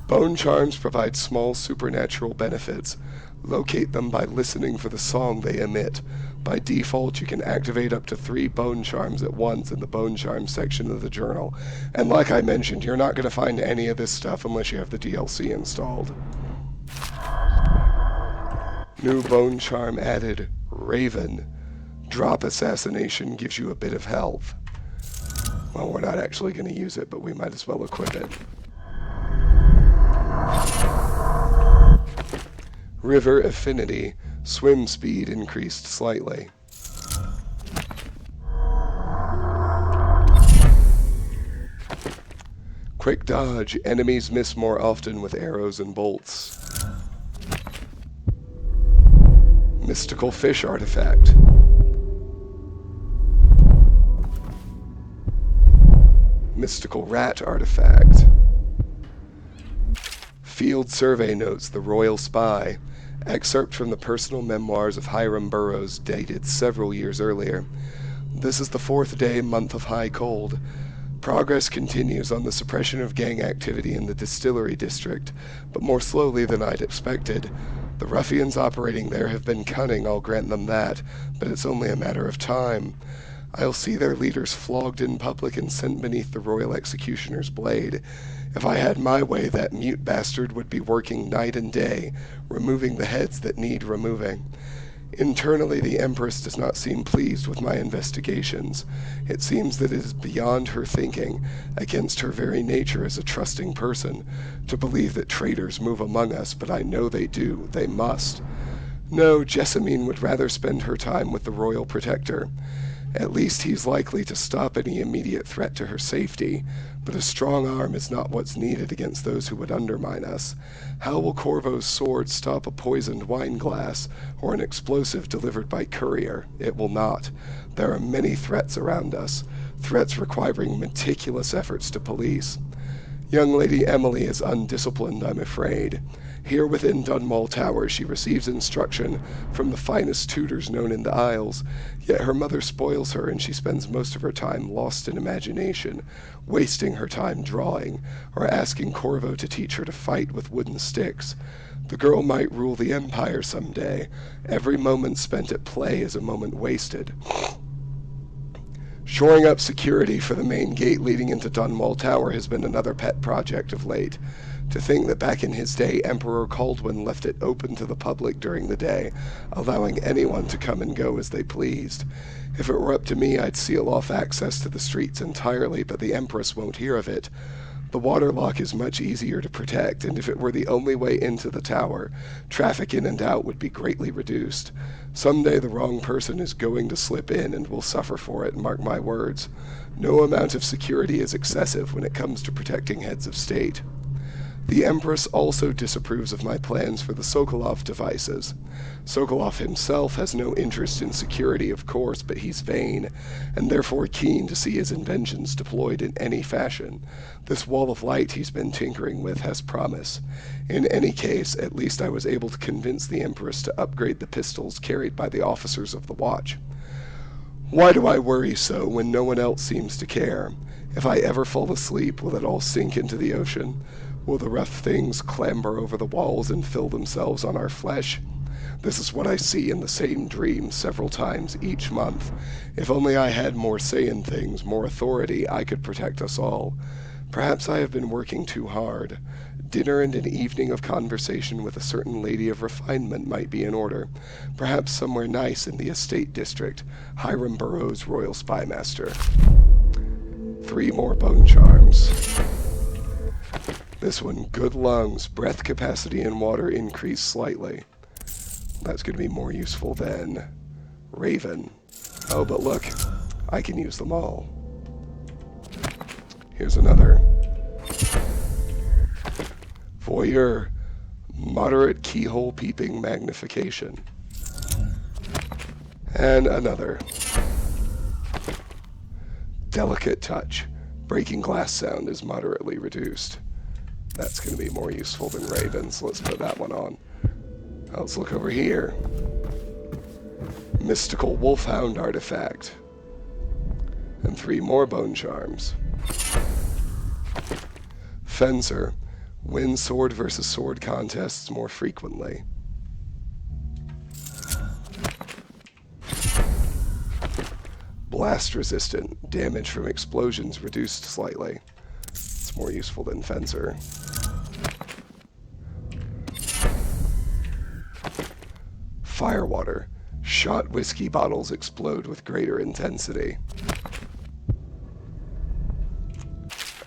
Bone Charms provide small supernatural benefits. Locate them by listening for the song they emit. By default, you can activate up to 3 Bone Charms at once in the Bone Charms section of the journal. And like I mentioned, you're not going to find any of this stuff unless you have the DLC installed. New Bone Charm added, Raven. Drop Assassination gives you a bit of health. Well, we're not actually going to use it, but we might as well equip it. River Affinity. Swim speed increased slightly. Quick Dodge. Enemies miss more often with arrows and bolts. Mystical Fish Artifact. Mystical Rat Artifact. Field Survey Notes, The Royal Spy. Excerpt from the personal memoirs of Hiram Burroughs, dated several years earlier. This is the 4th day, month of high cold. Progress continues on the suppression of gang activity in the distillery district, but more slowly than I'd expected. The ruffians operating there have been cunning, I'll grant them that, but it's only a matter of time. I'll see their leaders flogged in public and sent beneath the royal executioner's blade. If I had my way, that mute bastard would be working night and day, removing the heads that need removing. Internally, the Empress does not seem pleased with my investigations. It seems that it is beyond her thinking, against her very nature as a trusting person, to believe that traitors move among us, but I know they do. They must. No, Jessamine would rather spend her time with the royal protector. At least he's likely to stop any immediate threat to her safety, but a strong arm is not what's needed against those who would undermine us. How will Corvo's sword stop a poisoned wine glass or an explosive delivered by courier? It will not. There are many threats around us, threats requiring meticulous efforts to police. Young Lady Emily is undisciplined, I'm afraid. Here within Dunwall Tower she receives instruction from the finest tutors known in the Isles, yet her mother spoils her and she spends most of her time lost in imagination, wasting her time drawing, or asking Corvo to teach her to fight with wooden sticks. The girl might rule the Empire someday. Every moment spent at play is a moment wasted. Shoring up security for the main gate leading into Dunwall Tower has been another pet project of late. To think that back in his day, Emperor Caldwin left it open to the public during the day, allowing anyone to come and go as they pleased. If it were up to me, I'd seal off access to the streets entirely, but the Empress won't hear of it. The water lock is much easier to protect, and if it were the only way into the tower, traffic in and out would be greatly reduced. Someday the wrong person is going to slip in and will suffer for it, mark my words. No amount of security is excessive when it comes to protecting heads of state. The Empress also disapproves of my plans for the Sokoloff devices. Sokoloff himself has no interest in security, of course, but he's vain, and therefore keen to see his inventions deployed in any fashion. This wall of light he's been tinkering with has promise. In any case, at least I was able to convince the Empress to upgrade the pistols carried by the officers of the watch. Why do I worry so when no one else seems to care? If I ever fall asleep, will it all sink into the ocean? Will the rough things clamber over the walls and fill themselves on our flesh? This is what I see in the same dream several times each month. If only I had more say in things, more authority, I could protect us all. Perhaps I have been working too hard. Dinner and an evening of conversation with a certain lady of refinement might be in order. Perhaps somewhere nice in the estate district. Hiram Burroughs, Royal Spymaster. 3 more bone charms. This one, good lungs, breath capacity and water increased slightly. That's going to be more useful than Raven. Oh, but look, I can use them all. Here's another. Voyeur, moderate keyhole peeping magnification. And another. Delicate touch. Breaking glass sound is moderately reduced. That's going to be more useful than Raven's. Let's put that one on. Now let's look over here. Mystical Wolfhound artifact. And 3 more bone charms. Fencer. Win sword versus sword contests more frequently. Blast resistant. Damage from explosions reduced slightly. It's more useful than Fencer. Firewater. Shot whiskey bottles explode with greater intensity.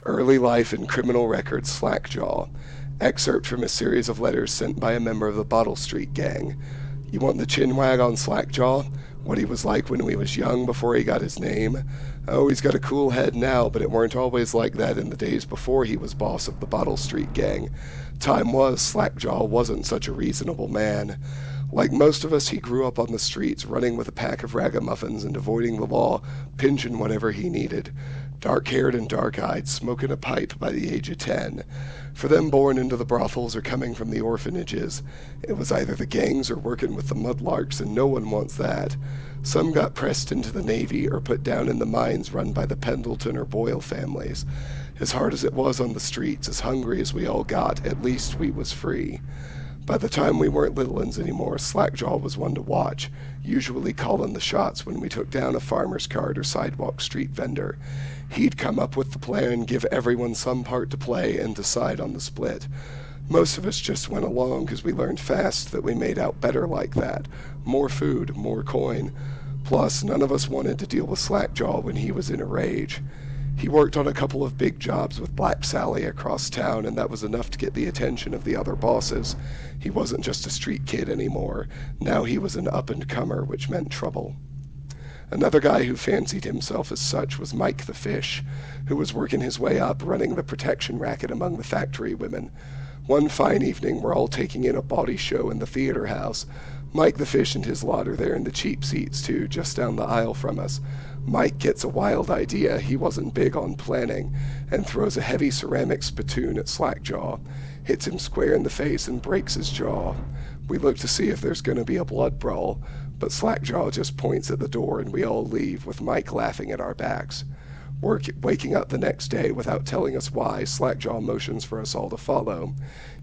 Early life and criminal record Slackjaw. Excerpt from a series of letters sent by a member of the Bottle Street gang. You want the chinwag on Slackjaw? What he was like when he was young before he got his name? Oh, he's got a cool head now, but it weren't always like that in the days before he was boss of the Bottle Street gang. Time was, Slackjaw wasn't such a reasonable man. Like most of us, he grew up on the streets, running with a pack of ragamuffins and avoiding the law, pinching whatever he needed. Dark-haired and dark-eyed, smoking a pipe by the age of 10. For them born into the brothels or coming from the orphanages, it was either the gangs or working with the mudlarks, and no one wants that. Some got pressed into the Navy or put down in the mines run by the Pendleton or Boyle families. As hard as it was on the streets, as hungry as we all got, at least we was free. By the time we weren't little uns anymore, Slackjaw was one to watch, usually calling the shots when we took down a farmer's cart or sidewalk street vendor. He'd come up with the plan, give everyone some part to play, and decide on the split. Most of us just went along because we learned fast that we made out better like that. More food, more coin. Plus, none of us wanted to deal with Slackjaw when he was in a rage. He worked on a couple of big jobs with Black Sally across town, and that was enough to get the attention of the other bosses. He wasn't just a street kid anymore. Now he was an up-and-comer, which meant trouble. Another guy who fancied himself as such was Mike the Fish, who was working his way up, running the protection racket among the factory women. One fine evening, we're all taking in a bawdy show in the theater house. Mike the Fish and his lot are there in the cheap seats, too, just down the aisle from us. Mike gets a wild idea, he wasn't big on planning, and throws a heavy ceramic spittoon at Slackjaw, hits him square in the face and breaks his jaw. We look to see if there's going to be a blood brawl, but Slackjaw just points at the door and we all leave, with Mike laughing at our backs. Waking up the next day without telling us why, Slackjaw motions for us all to follow.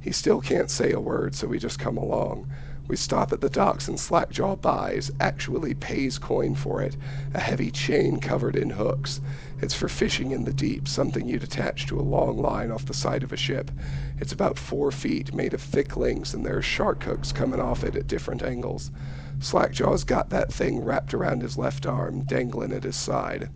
He still can't say a word, so we just come along. We stop at the docks and Slackjaw buys, actually pays coin for it, a heavy chain covered in hooks. It's for fishing in the deep, something you'd attach to a long line off the side of a ship. It's about 4 feet, made of thick links, and there are shark hooks coming off it at different angles. Slackjaw's got that thing wrapped around his left arm, dangling at his side.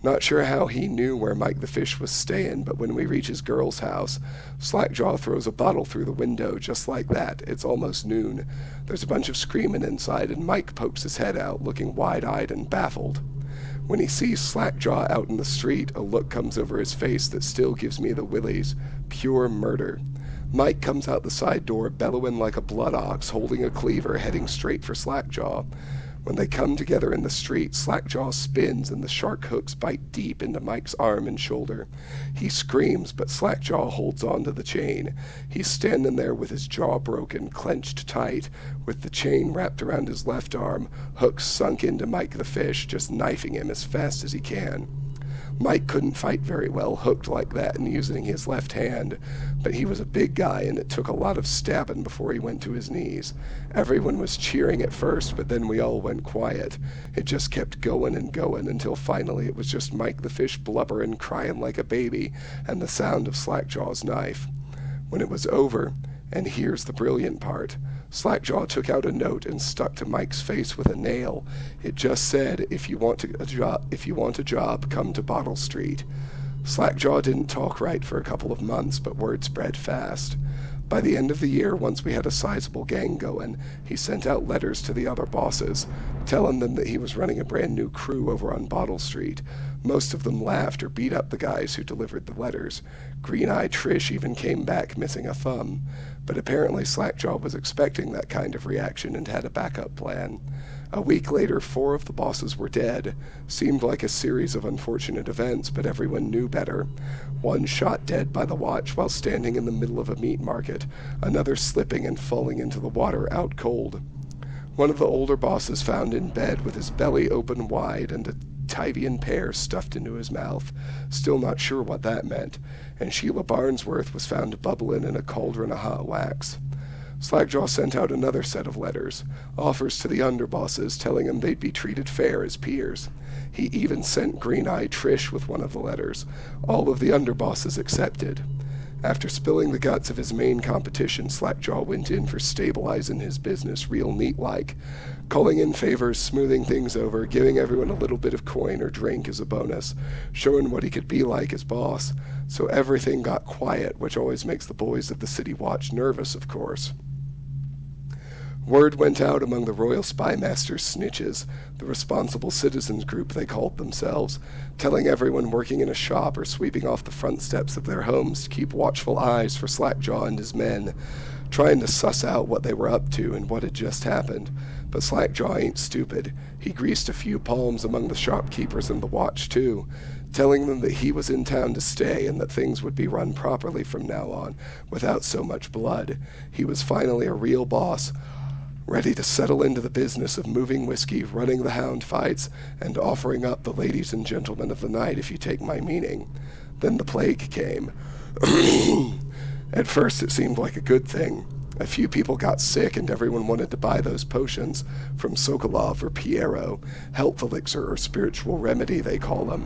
Not sure how he knew where Mike the Fish was staying, but when we reach his girl's house, Slackjaw throws a bottle through the window just like that. It's almost noon. There's a bunch of screaming inside, and Mike pokes his head out, looking wide-eyed and baffled. When he sees Slackjaw out in the street, a look comes over his face that still gives me the willies. Pure murder. Mike comes out the side door, bellowing like a blood ox, holding a cleaver, heading straight for Slackjaw. When they come together in the street, Slackjaw spins and the shark hooks bite deep into Mike's arm and shoulder. He screams, but Slackjaw holds on to the chain. He's standing there with his jaw broken, clenched tight, with the chain wrapped around his left arm, hooks sunk into Mike the Fish, just knifing him as fast as he can. Mike couldn't fight very well, hooked like that and using his left hand, but he was a big guy and it took a lot of stabbing before he went to his knees. Everyone was cheering at first, but then we all went quiet. It just kept going and going until finally it was just Mike the Fish blubbering, crying like a baby, and the sound of Slackjaw's knife. When it was over, and here's the brilliant part, Slackjaw took out a note and stuck to Mike's face with a nail. It just said, if you want a job, come to Bottle Street. Slackjaw didn't talk right for a couple of months, but word spread fast. By the end of the year, once we had a sizable gang going, he sent out letters to the other bosses, telling them that he was running a brand new crew over on Bottle Street. Most of them laughed or beat up the guys who delivered the letters. Green-Eye Trish even came back missing a thumb. But apparently Slackjaw was expecting that kind of reaction and had a backup plan. A week later, 4 of the bosses were dead. Seemed like a series of unfortunate events, but everyone knew better. One shot dead by the watch while standing in the middle of a meat market, another slipping and falling into the water out cold. One of the older bosses found in bed with his belly open wide and a Tyvian pear stuffed into his mouth, still not sure what that meant, and Sheila Barnsworth was found bubbling in a cauldron of hot wax. Slackjaw sent out another set of letters, offers to the underbosses, telling them they'd be treated fair as peers. He even sent Green-Eye Trish with one of the letters. All of the underbosses accepted. After spilling the guts of his main competition, Slackjaw went in for stabilizing his business real neat-like, calling in favors, smoothing things over, giving everyone a little bit of coin or drink as a bonus, showing what he could be like as boss. So everything got quiet, which always makes the boys of the City Watch nervous, of course. Word went out among the Royal Spymaster's snitches, the responsible citizens group they called themselves, telling everyone working in a shop or sweeping off the front steps of their homes to keep watchful eyes for Slackjaw and his men, trying to suss out what they were up to and what had just happened. But Slackjaw ain't stupid. He greased a few palms among the shopkeepers and the watch, too, telling them that he was in town to stay and that things would be run properly from now on, without so much blood. He was finally a real boss, ready to settle into the business of moving whiskey, running the Hound fights, and offering up the ladies and gentlemen of the night, if you take my meaning. Then the plague came. At first it seemed like a good thing. A few people got sick and everyone wanted to buy those potions from Sokoloff or Piero, health elixir or spiritual remedy they call them.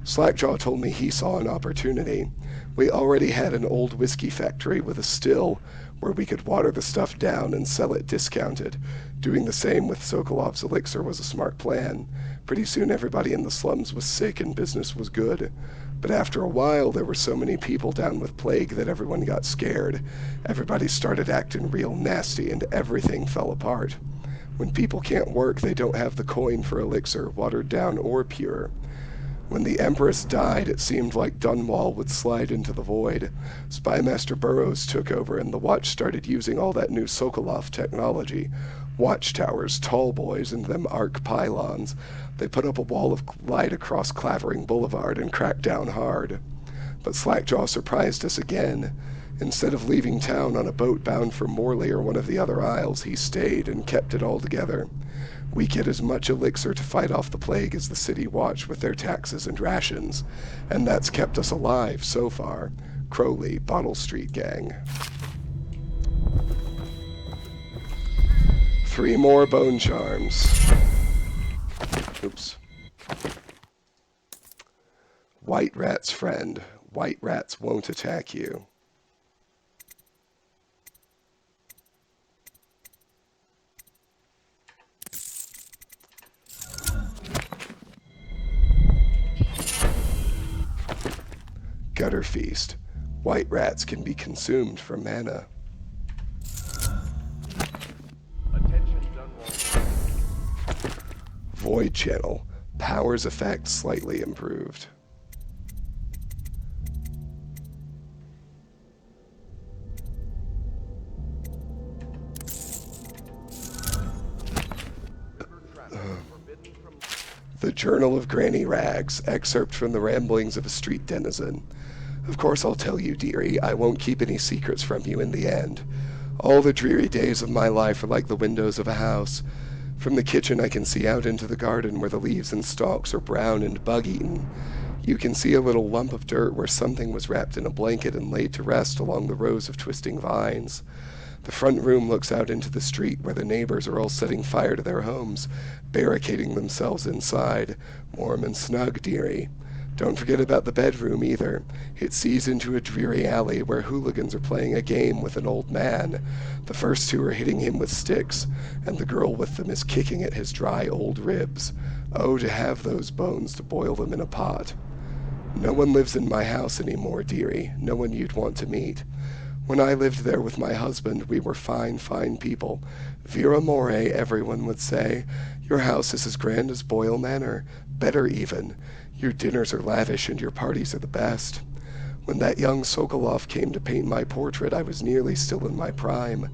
Slackjaw told me he saw an opportunity. We already had an old whiskey factory with a still where we could water the stuff down and sell it discounted. Doing the same with Sokoloff's elixir was a smart plan. Pretty soon everybody in the slums was sick and business was good. But after a while there were so many people down with plague that everyone got scared. Everybody started acting real nasty and everything fell apart. When people can't work, they don't have the coin for elixir, watered down or pure. When the Empress died, it seemed like Dunwall would slide into the void. Spymaster Burroughs took over, and the Watch started using all that new Sokoloff technology. Watchtowers, tall boys, and them arc pylons. They put up a wall of light across Clavering Boulevard and cracked down hard. But Slackjaw surprised us again. Instead of leaving town on a boat bound for Morley or one of the other isles, he stayed and kept it all together. We get as much elixir to fight off the plague as the City Watch with their taxes and rations, and that's kept us alive so far. Crowley, Bottle Street Gang. 3 more bone charms. Oops. White Rat's friend. White rats won't attack you. Gutter Feast. White rats can be consumed for mana. Attention, Dunwall. Void Channel. Powers effect slightly improved. The Journal of Granny Rags, excerpt from the ramblings of a street denizen. Of course I'll tell you, dearie, I won't keep any secrets from you in the end. All the dreary days of my life are like the windows of a house. From the kitchen I can see out into the garden where the leaves and stalks are brown and bug-eaten. You can see a little lump of dirt where something was wrapped in a blanket and laid to rest along the rows of twisting vines. The front room looks out into the street where the neighbors are all setting fire to their homes, barricading themselves inside, warm and snug, dearie. Don't forget about the bedroom either. It sees into a dreary alley where hooligans are playing a game with an old man. The first 2 are hitting him with sticks, and the girl with them is kicking at his dry old ribs. Oh, to have those bones to boil them in a pot. No one lives in my house anymore, dearie. No one you'd want to meet. When I lived there with my husband, we were fine, fine people. Vera more, everyone would say. Your house is as grand as Boyle Manor. Better even. Your dinners are lavish and your parties are the best. When that young Sokoloff came to paint my portrait, I was nearly still in my prime.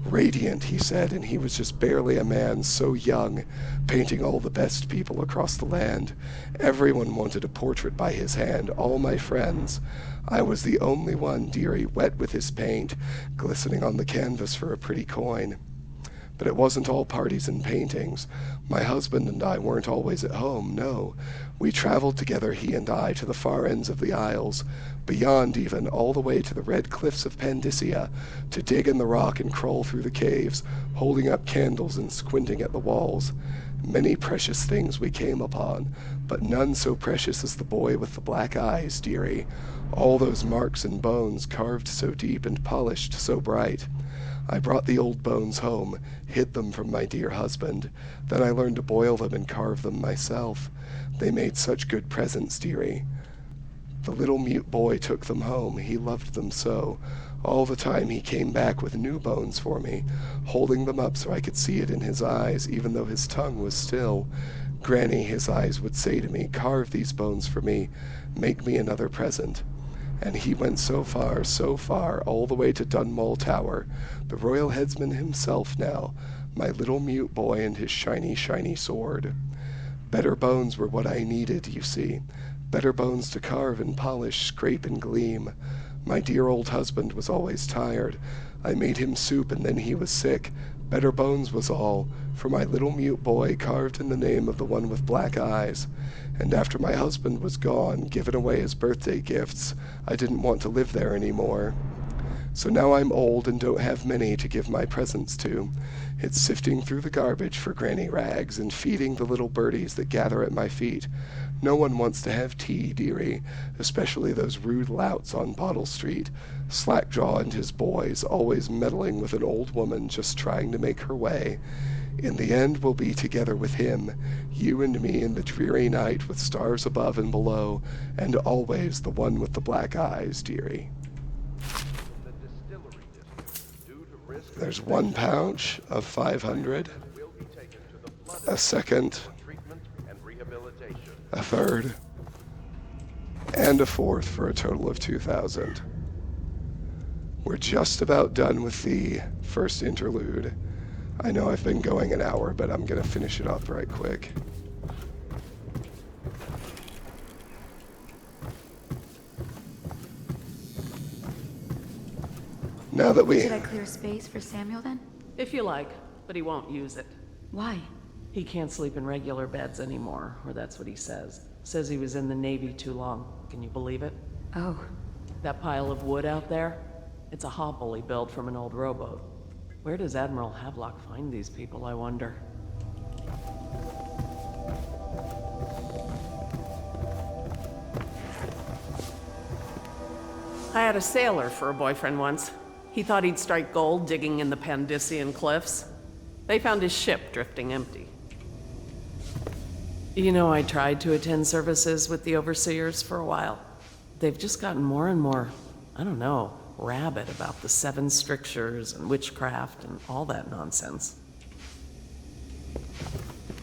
Radiant, he said, and he was just barely a man, so young, painting all the best people across the land. Everyone wanted a portrait by his hand, all my friends. I was the only one, dearie, wet with his paint, glistening on the canvas for a pretty coin. But it wasn't all parties and paintings. My husband and I weren't always at home, no. We traveled together, he and I, to the far ends of the Isles, beyond even, all the way to the red cliffs of Pandyssia, to dig in the rock and crawl through the caves, holding up candles and squinting at the walls. Many precious things we came upon, but none so precious as the boy with the black eyes, dearie. All those marks and bones carved so deep and polished so bright. I brought the old bones home, hid them from my dear husband. Then I learned to boil them and carve them myself. They made such good presents, dearie. The little mute boy took them home. He loved them so. All the time he came back with new bones for me, holding them up so I could see it in his eyes, even though his tongue was still. Granny, his eyes would say to me, carve these bones for me, make me another present. And he went so far, all the way to Dunmall Tower, the royal headsman himself now, my little mute boy and his shiny, shiny sword. Better bones were what I needed, you see. Better bones to carve and polish, scrape and gleam. My dear old husband was always tired. I made him soup and then he was sick. Better bones was all, for my little mute boy carved in the name of the one with black eyes. And after my husband was gone, given away as birthday gifts, I didn't want to live there anymore. So now I'm old and don't have many to give my presents to. It's sifting through the garbage for granny rags and feeding the little birdies that gather at my feet. No one wants to have tea, dearie, especially those rude louts on Bottle Street. Slackjaw and his boys, always meddling with an old woman just trying to make her way. In the end we'll be together with him, you and me in the dreary night with stars above and below, and always the one with the black eyes, dearie. There's one pouch of 500, a second, a third, and a fourth for a total of 2,000. We're just about done with the first interlude. I know I've been going an hour, but I'm going to finish it up right quick. Now that we... Should I clear space for Samuel then? If you like, but he won't use it. Why? He can't sleep in regular beds anymore, or that's what he says. Says he was in the Navy too long. Can you believe it? Oh. That pile of wood out there? It's a hobble he built from an old rowboat. Where does Admiral Havelock find these people, I wonder? I had a sailor for a boyfriend once. He thought he'd strike gold digging in the Pandyssian cliffs. They found his ship drifting empty. You know, I tried to attend services with the overseers for a while. They've just gotten more and more, I don't know, rabid about the 7 strictures and witchcraft and all that nonsense.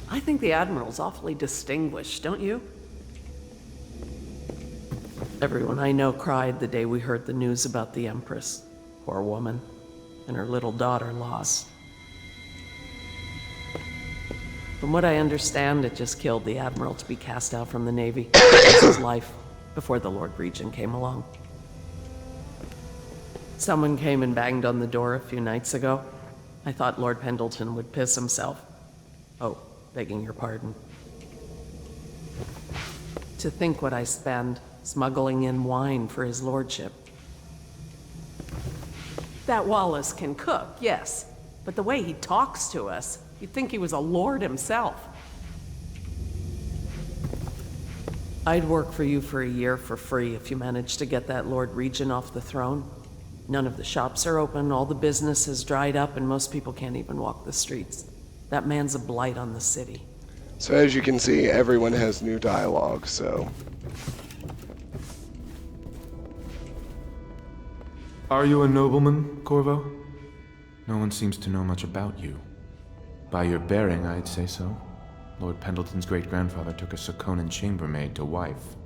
I think the Admiral's awfully distinguished, don't you? Everyone I know cried the day we heard the news about the Empress. Poor woman. And her little daughter lost. From what I understand, it just killed the Admiral to be cast out from the Navy. It was his life, before the Lord Regent came along. Someone came and banged on the door a few nights ago. I thought Lord Pendleton would piss himself. Oh, begging your pardon. To think what I spend smuggling in wine for his lordship. That Wallace can cook, yes, but the way he talks to us, you'd think he was a lord himself. I'd work for you for a year for free if you managed to get that Lord Regent off the throne. None of the shops are open, all the business has dried up, and most people can't even walk the streets. That man's a blight on the city. So as you can see, everyone has new dialogue, so... Are you a nobleman, Corvo? No one seems to know much about you. By your bearing, I'd say so. Lord Pendleton's great-grandfather took a Sokonan chambermaid to wife.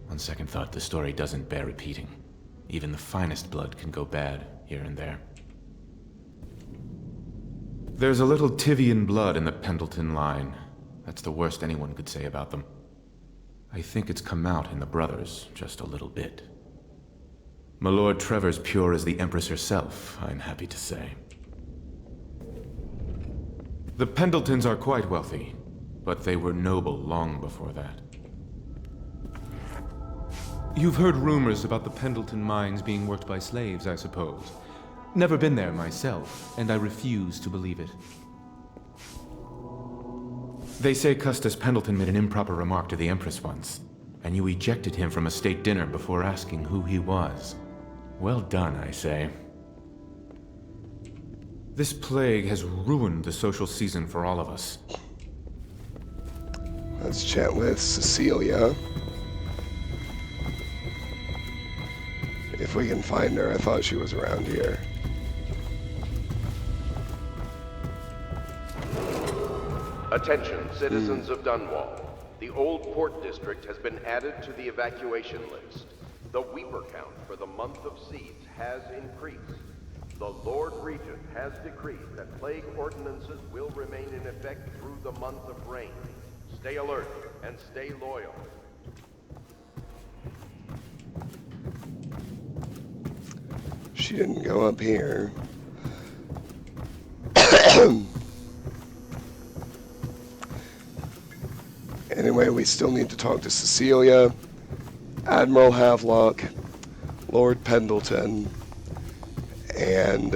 On second thought, the story doesn't bear repeating. Even the finest blood can go bad, here and there. There's a little Tivian blood in the Pendleton line. That's the worst anyone could say about them. I think it's come out in the brothers, just a little bit. My Lord Trevor's pure as the Empress herself, I'm happy to say. The Pendletons are quite wealthy, but they were noble long before that. You've heard rumors about the Pendleton mines being worked by slaves, I suppose. Never been there myself, and I refuse to believe it. They say Custis Pendleton made an improper remark to the Empress once, and you ejected him from a state dinner before asking who he was. Well done, I say. This plague has ruined the social season for all of us. Let's chat with Cecilia. If we can find her, I thought she was around here. Attention, citizens of Dunwall. The Old Port District has been added to the evacuation list. The Weeper count for the month of Seeds has increased. The Lord Regent has decreed that plague ordinances will remain in effect through the month of rain. Stay alert and stay loyal. She didn't go up here. Anyway, we still need to talk to Cecilia, Admiral Havelock, Lord Pendleton, and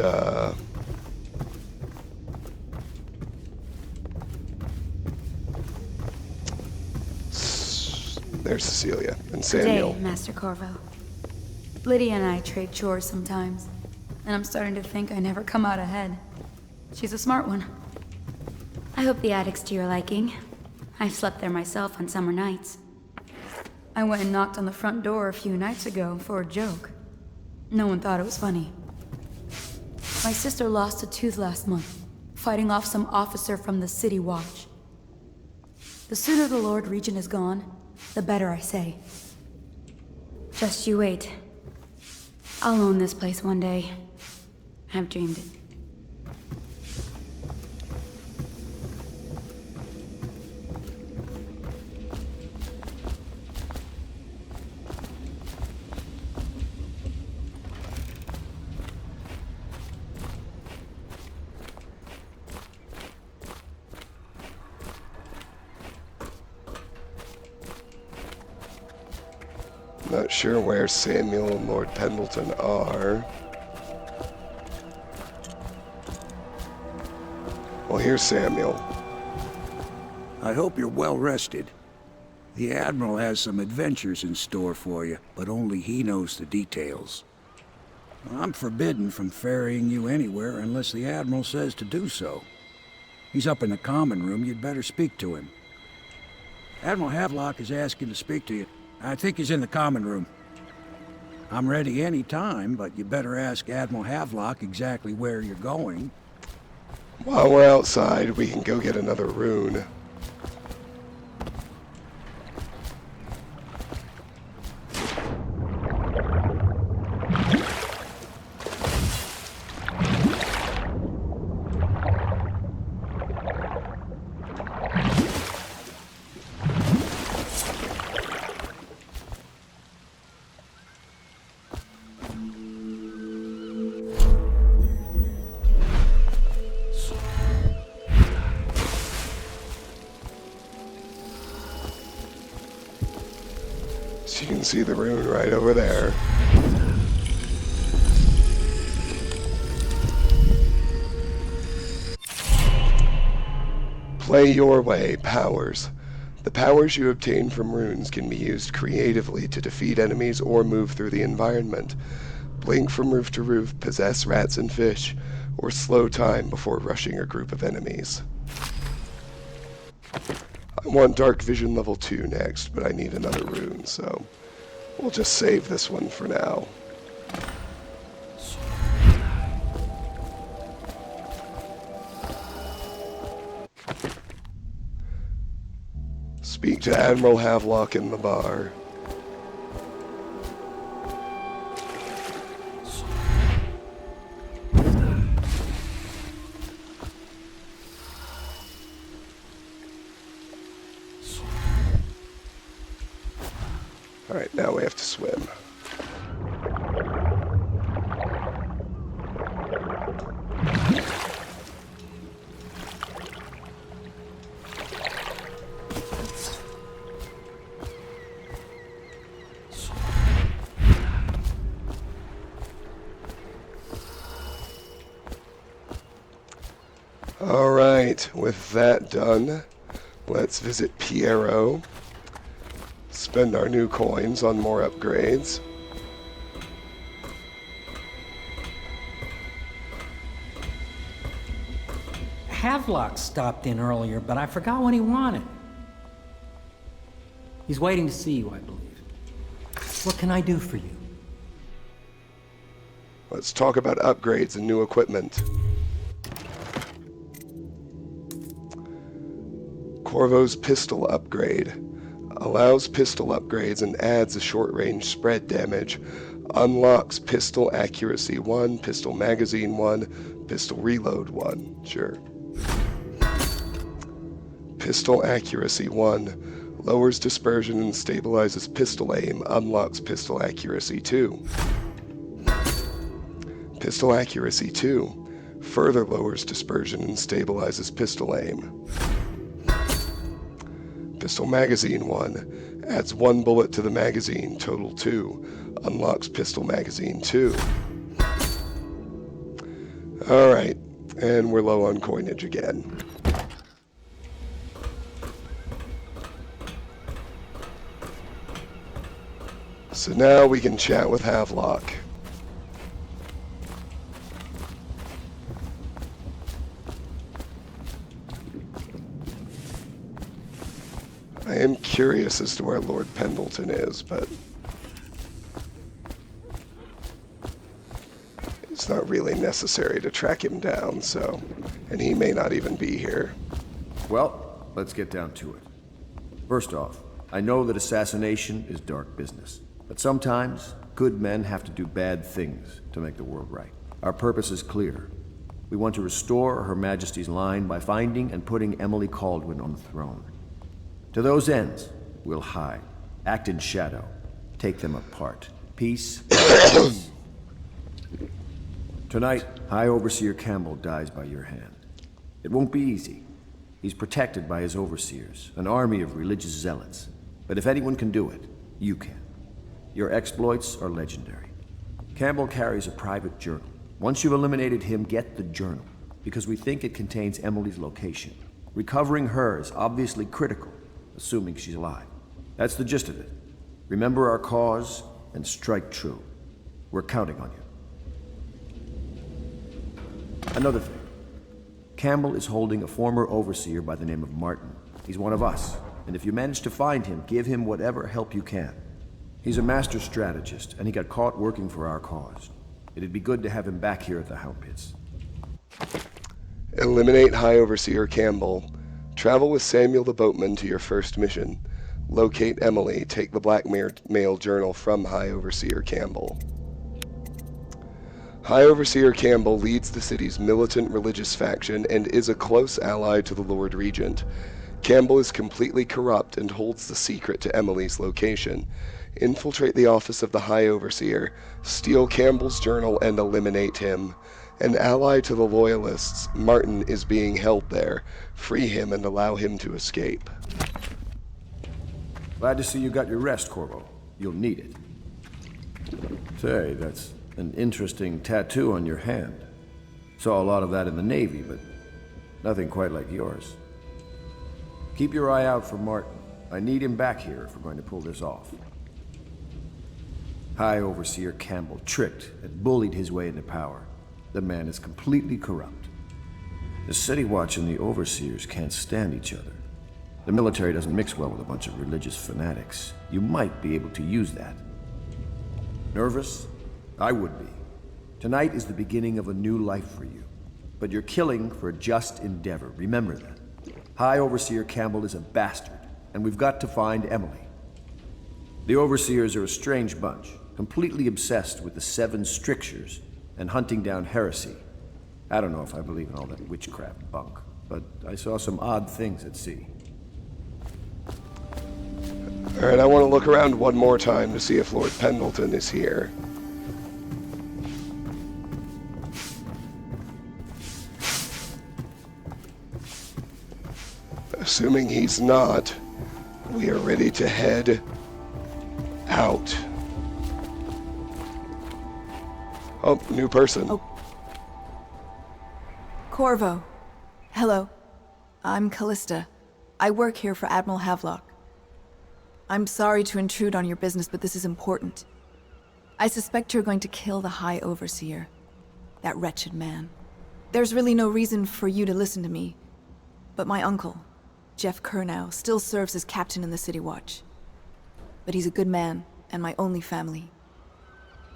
there's Cecilia and Samuel. Good day, Master Corvo. Lydia and I trade chores sometimes, and I'm starting to think I never come out ahead. She's a smart one. I hope the attic's to your liking. I've slept there myself on summer nights. I went and knocked on the front door a few nights ago for a joke. No one thought it was funny. My sister lost a tooth last month, fighting off some officer from the City Watch. The sooner the Lord Regent is gone, the better, I say. Just you wait. I'll own this place one day. I've dreamed it. Not sure where Samuel and Lord Pendleton are. Well, here's Samuel. I hope you're well rested. The Admiral has some adventures in store for you, but only he knows the details. I'm forbidden from ferrying you anywhere unless the Admiral says to do so. He's up in the common room. You'd better speak to him. Admiral Havelock is asking to speak to you. I think he's in the common room. I'm ready any time, but you better ask Admiral Havelock exactly where you're going. While we're outside, we can go get another rune. You can see the rune right over there. Play your way, powers. The powers you obtain from runes can be used creatively to defeat enemies or move through the environment. Blink from roof to roof, possess rats and fish, or slow time before rushing a group of enemies. I want Dark Vision level 2 next, but I need another rune, so we'll just save this one for now. Speak to Admiral Havelock in the bar. Alright, now we have to swim. Alright, with that done, let's visit Piero. Spend our new coins on more upgrades. Havelock stopped in earlier, but I forgot what he wanted. He's waiting to see you, I believe. What can I do for you? Let's talk about upgrades and new equipment. Corvo's pistol upgrade. Allows pistol upgrades and adds a short-range spread damage. Unlocks pistol accuracy 1, pistol magazine 1, pistol reload 1. Sure. Pistol accuracy 1. Lowers dispersion and stabilizes pistol aim. Unlocks pistol accuracy 2. Pistol accuracy 2. Further lowers dispersion and stabilizes pistol aim. Pistol magazine 1. Adds 1 bullet to the magazine, total 2. Unlocks pistol magazine 2. Alright, and we're low on coinage again. So now we can chat with Havelock. I am curious as to where Lord Pendleton is, but it's not really necessary to track him down, so, and he may not even be here. Well, let's get down to it. First off, I know that assassination is dark business, but sometimes good men have to do bad things to make the world right. Our purpose is clear. We want to restore Her Majesty's line by finding and putting Emily Kaldwin on the throne. To those ends, we'll hide, act in shadow, take them apart, piece by piece. Tonight, High Overseer Campbell dies by your hand. It won't be easy. He's protected by his overseers, an army of religious zealots. But if anyone can do it, you can. Your exploits are legendary. Campbell carries a private journal. Once you've eliminated him, get the journal, because we think it contains Emily's location. Recovering her is obviously critical, assuming she's alive. That's the gist of it. Remember our cause and strike true. We're counting on you. Another thing. Campbell is holding a former overseer by the name of Martin. He's one of us, and if you manage to find him, give him whatever help you can. He's a master strategist, and he got caught working for our cause. It'd be good to have him back here at the Hound Pits. Eliminate High Overseer Campbell. Travel with Samuel the Boatman to your first mission. Locate Emily. Take the blackmail journal from High Overseer Campbell. High Overseer Campbell leads the city's militant religious faction and is a close ally to the Lord Regent. Campbell is completely corrupt and holds the secret to Emily's location. Infiltrate the office of the High Overseer, steal Campbell's journal, and eliminate him. An ally to the Loyalists, Martin is being held there. Free him and allow him to escape. Glad to see you got your rest, Corvo. You'll need it. Say, that's an interesting tattoo on your hand. Saw a lot of that in the Navy, but nothing quite like yours. Keep your eye out for Martin. I need him back here if we're going to pull this off. High Overseer Campbell tricked and bullied his way into power. The man is completely corrupt. The City Watch and the Overseers can't stand each other. The military doesn't mix well with a bunch of religious fanatics. You might be able to use that. Nervous? I would be. Tonight is the beginning of a new life for you. But you're killing for a just endeavor. Remember that. High Overseer Campbell is a bastard, and we've got to find Emily. The Overseers are a strange bunch, completely obsessed with the 7 strictures and hunting down heresy. I don't know if I believe in all that witchcraft bunk, but I saw some odd things at sea. Alright, I want to look around one more time to see if Lord Pendleton is here. Assuming he's not, we are ready to head out. Oh, new person. Oh. Corvo. Hello. I'm Callista. I work here for Admiral Havelock. I'm sorry to intrude on your business, but this is important. I suspect you're going to kill the High Overseer. That wretched man. There's really no reason for you to listen to me, but my uncle, Jeff Kernow, still serves as captain in the City Watch. But he's a good man, and my only family.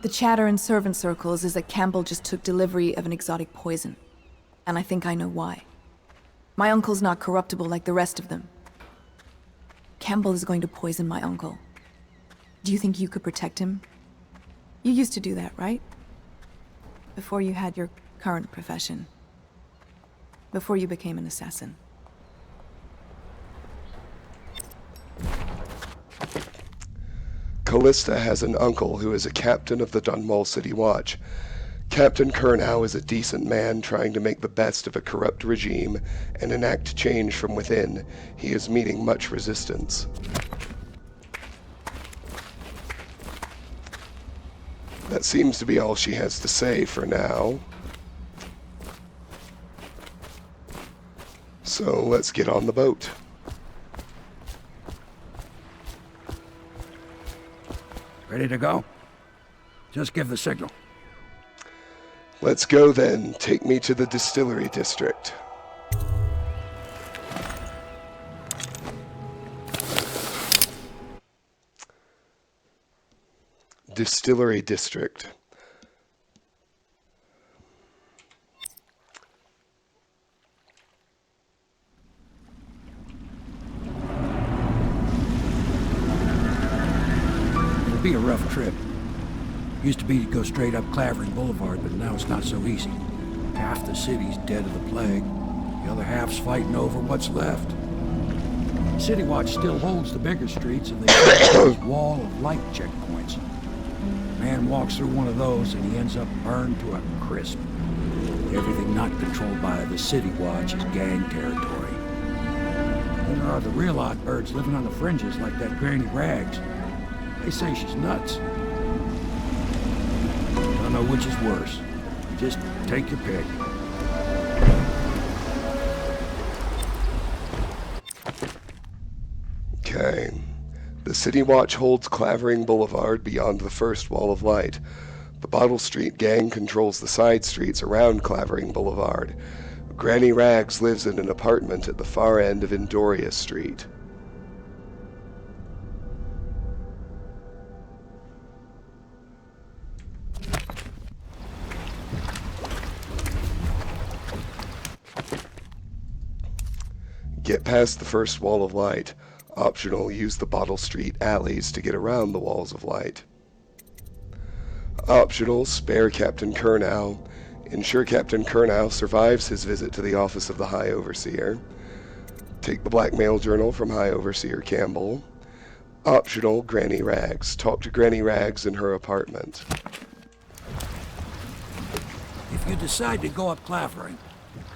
The chatter in servant circles is that Campbell just took delivery of an exotic poison, and I think I know why. My uncle's not corruptible like the rest of them. Campbell is going to poison my uncle. Do you think you could protect him? You used to do that, right? Before you had your current profession. Before you became an assassin. Callista has an uncle who is a captain of the Dunwall City Watch. Captain Kernow is a decent man trying to make the best of a corrupt regime and enact change from within. He is meeting much resistance. That seems to be all she has to say for now. So let's get on the boat. Ready to go? Just give the signal. Let's go then. Take me to the distillery district. Distillery district. It'll be a rough trip. Used to be to go straight up Clavering Boulevard, but now it's not so easy. Half the city's dead of the plague. The other half's fighting over what's left. City Watch still holds the bigger streets, and they have this wall of light checkpoints. Man walks through one of those, and he ends up burned to a crisp. Everything not controlled by the City Watch is gang territory. Then there are the real odd birds living on the fringes, like that Granny Rags. They say she's nuts. Don't know which is worse. Just take your pick. Okay. The City Watch holds Clavering Boulevard beyond the first wall of light. The Bottle Street gang controls the side streets around Clavering Boulevard. Granny Rags lives in an apartment at the far end of Indoria Street. Get past the first wall of light. Optional, use the Bottle Street alleys to get around the walls of light. Optional, spare Captain Kernow. Ensure Captain Kernow survives his visit to the office of the High Overseer. Take the blackmail journal from High Overseer Campbell. Optional, Granny Rags. Talk to Granny Rags in her apartment. If you decide to go up Clavering,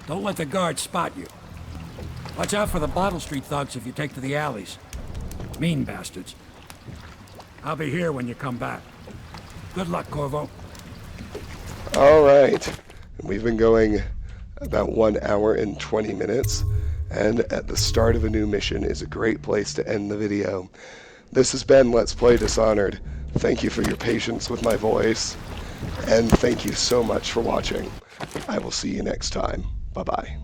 don't let the guards spot you. Watch out for the Bottle Street thugs if you take to the alleys. Mean bastards. I'll be here when you come back. Good luck, Corvo. All right. We've been going about 1 hour and 20 minutes, and at the start of a new mission is a great place to end the video. This has been Let's Play Dishonored. Thank you for your patience with my voice, and thank you so much for watching. I will see you next time. Bye-bye.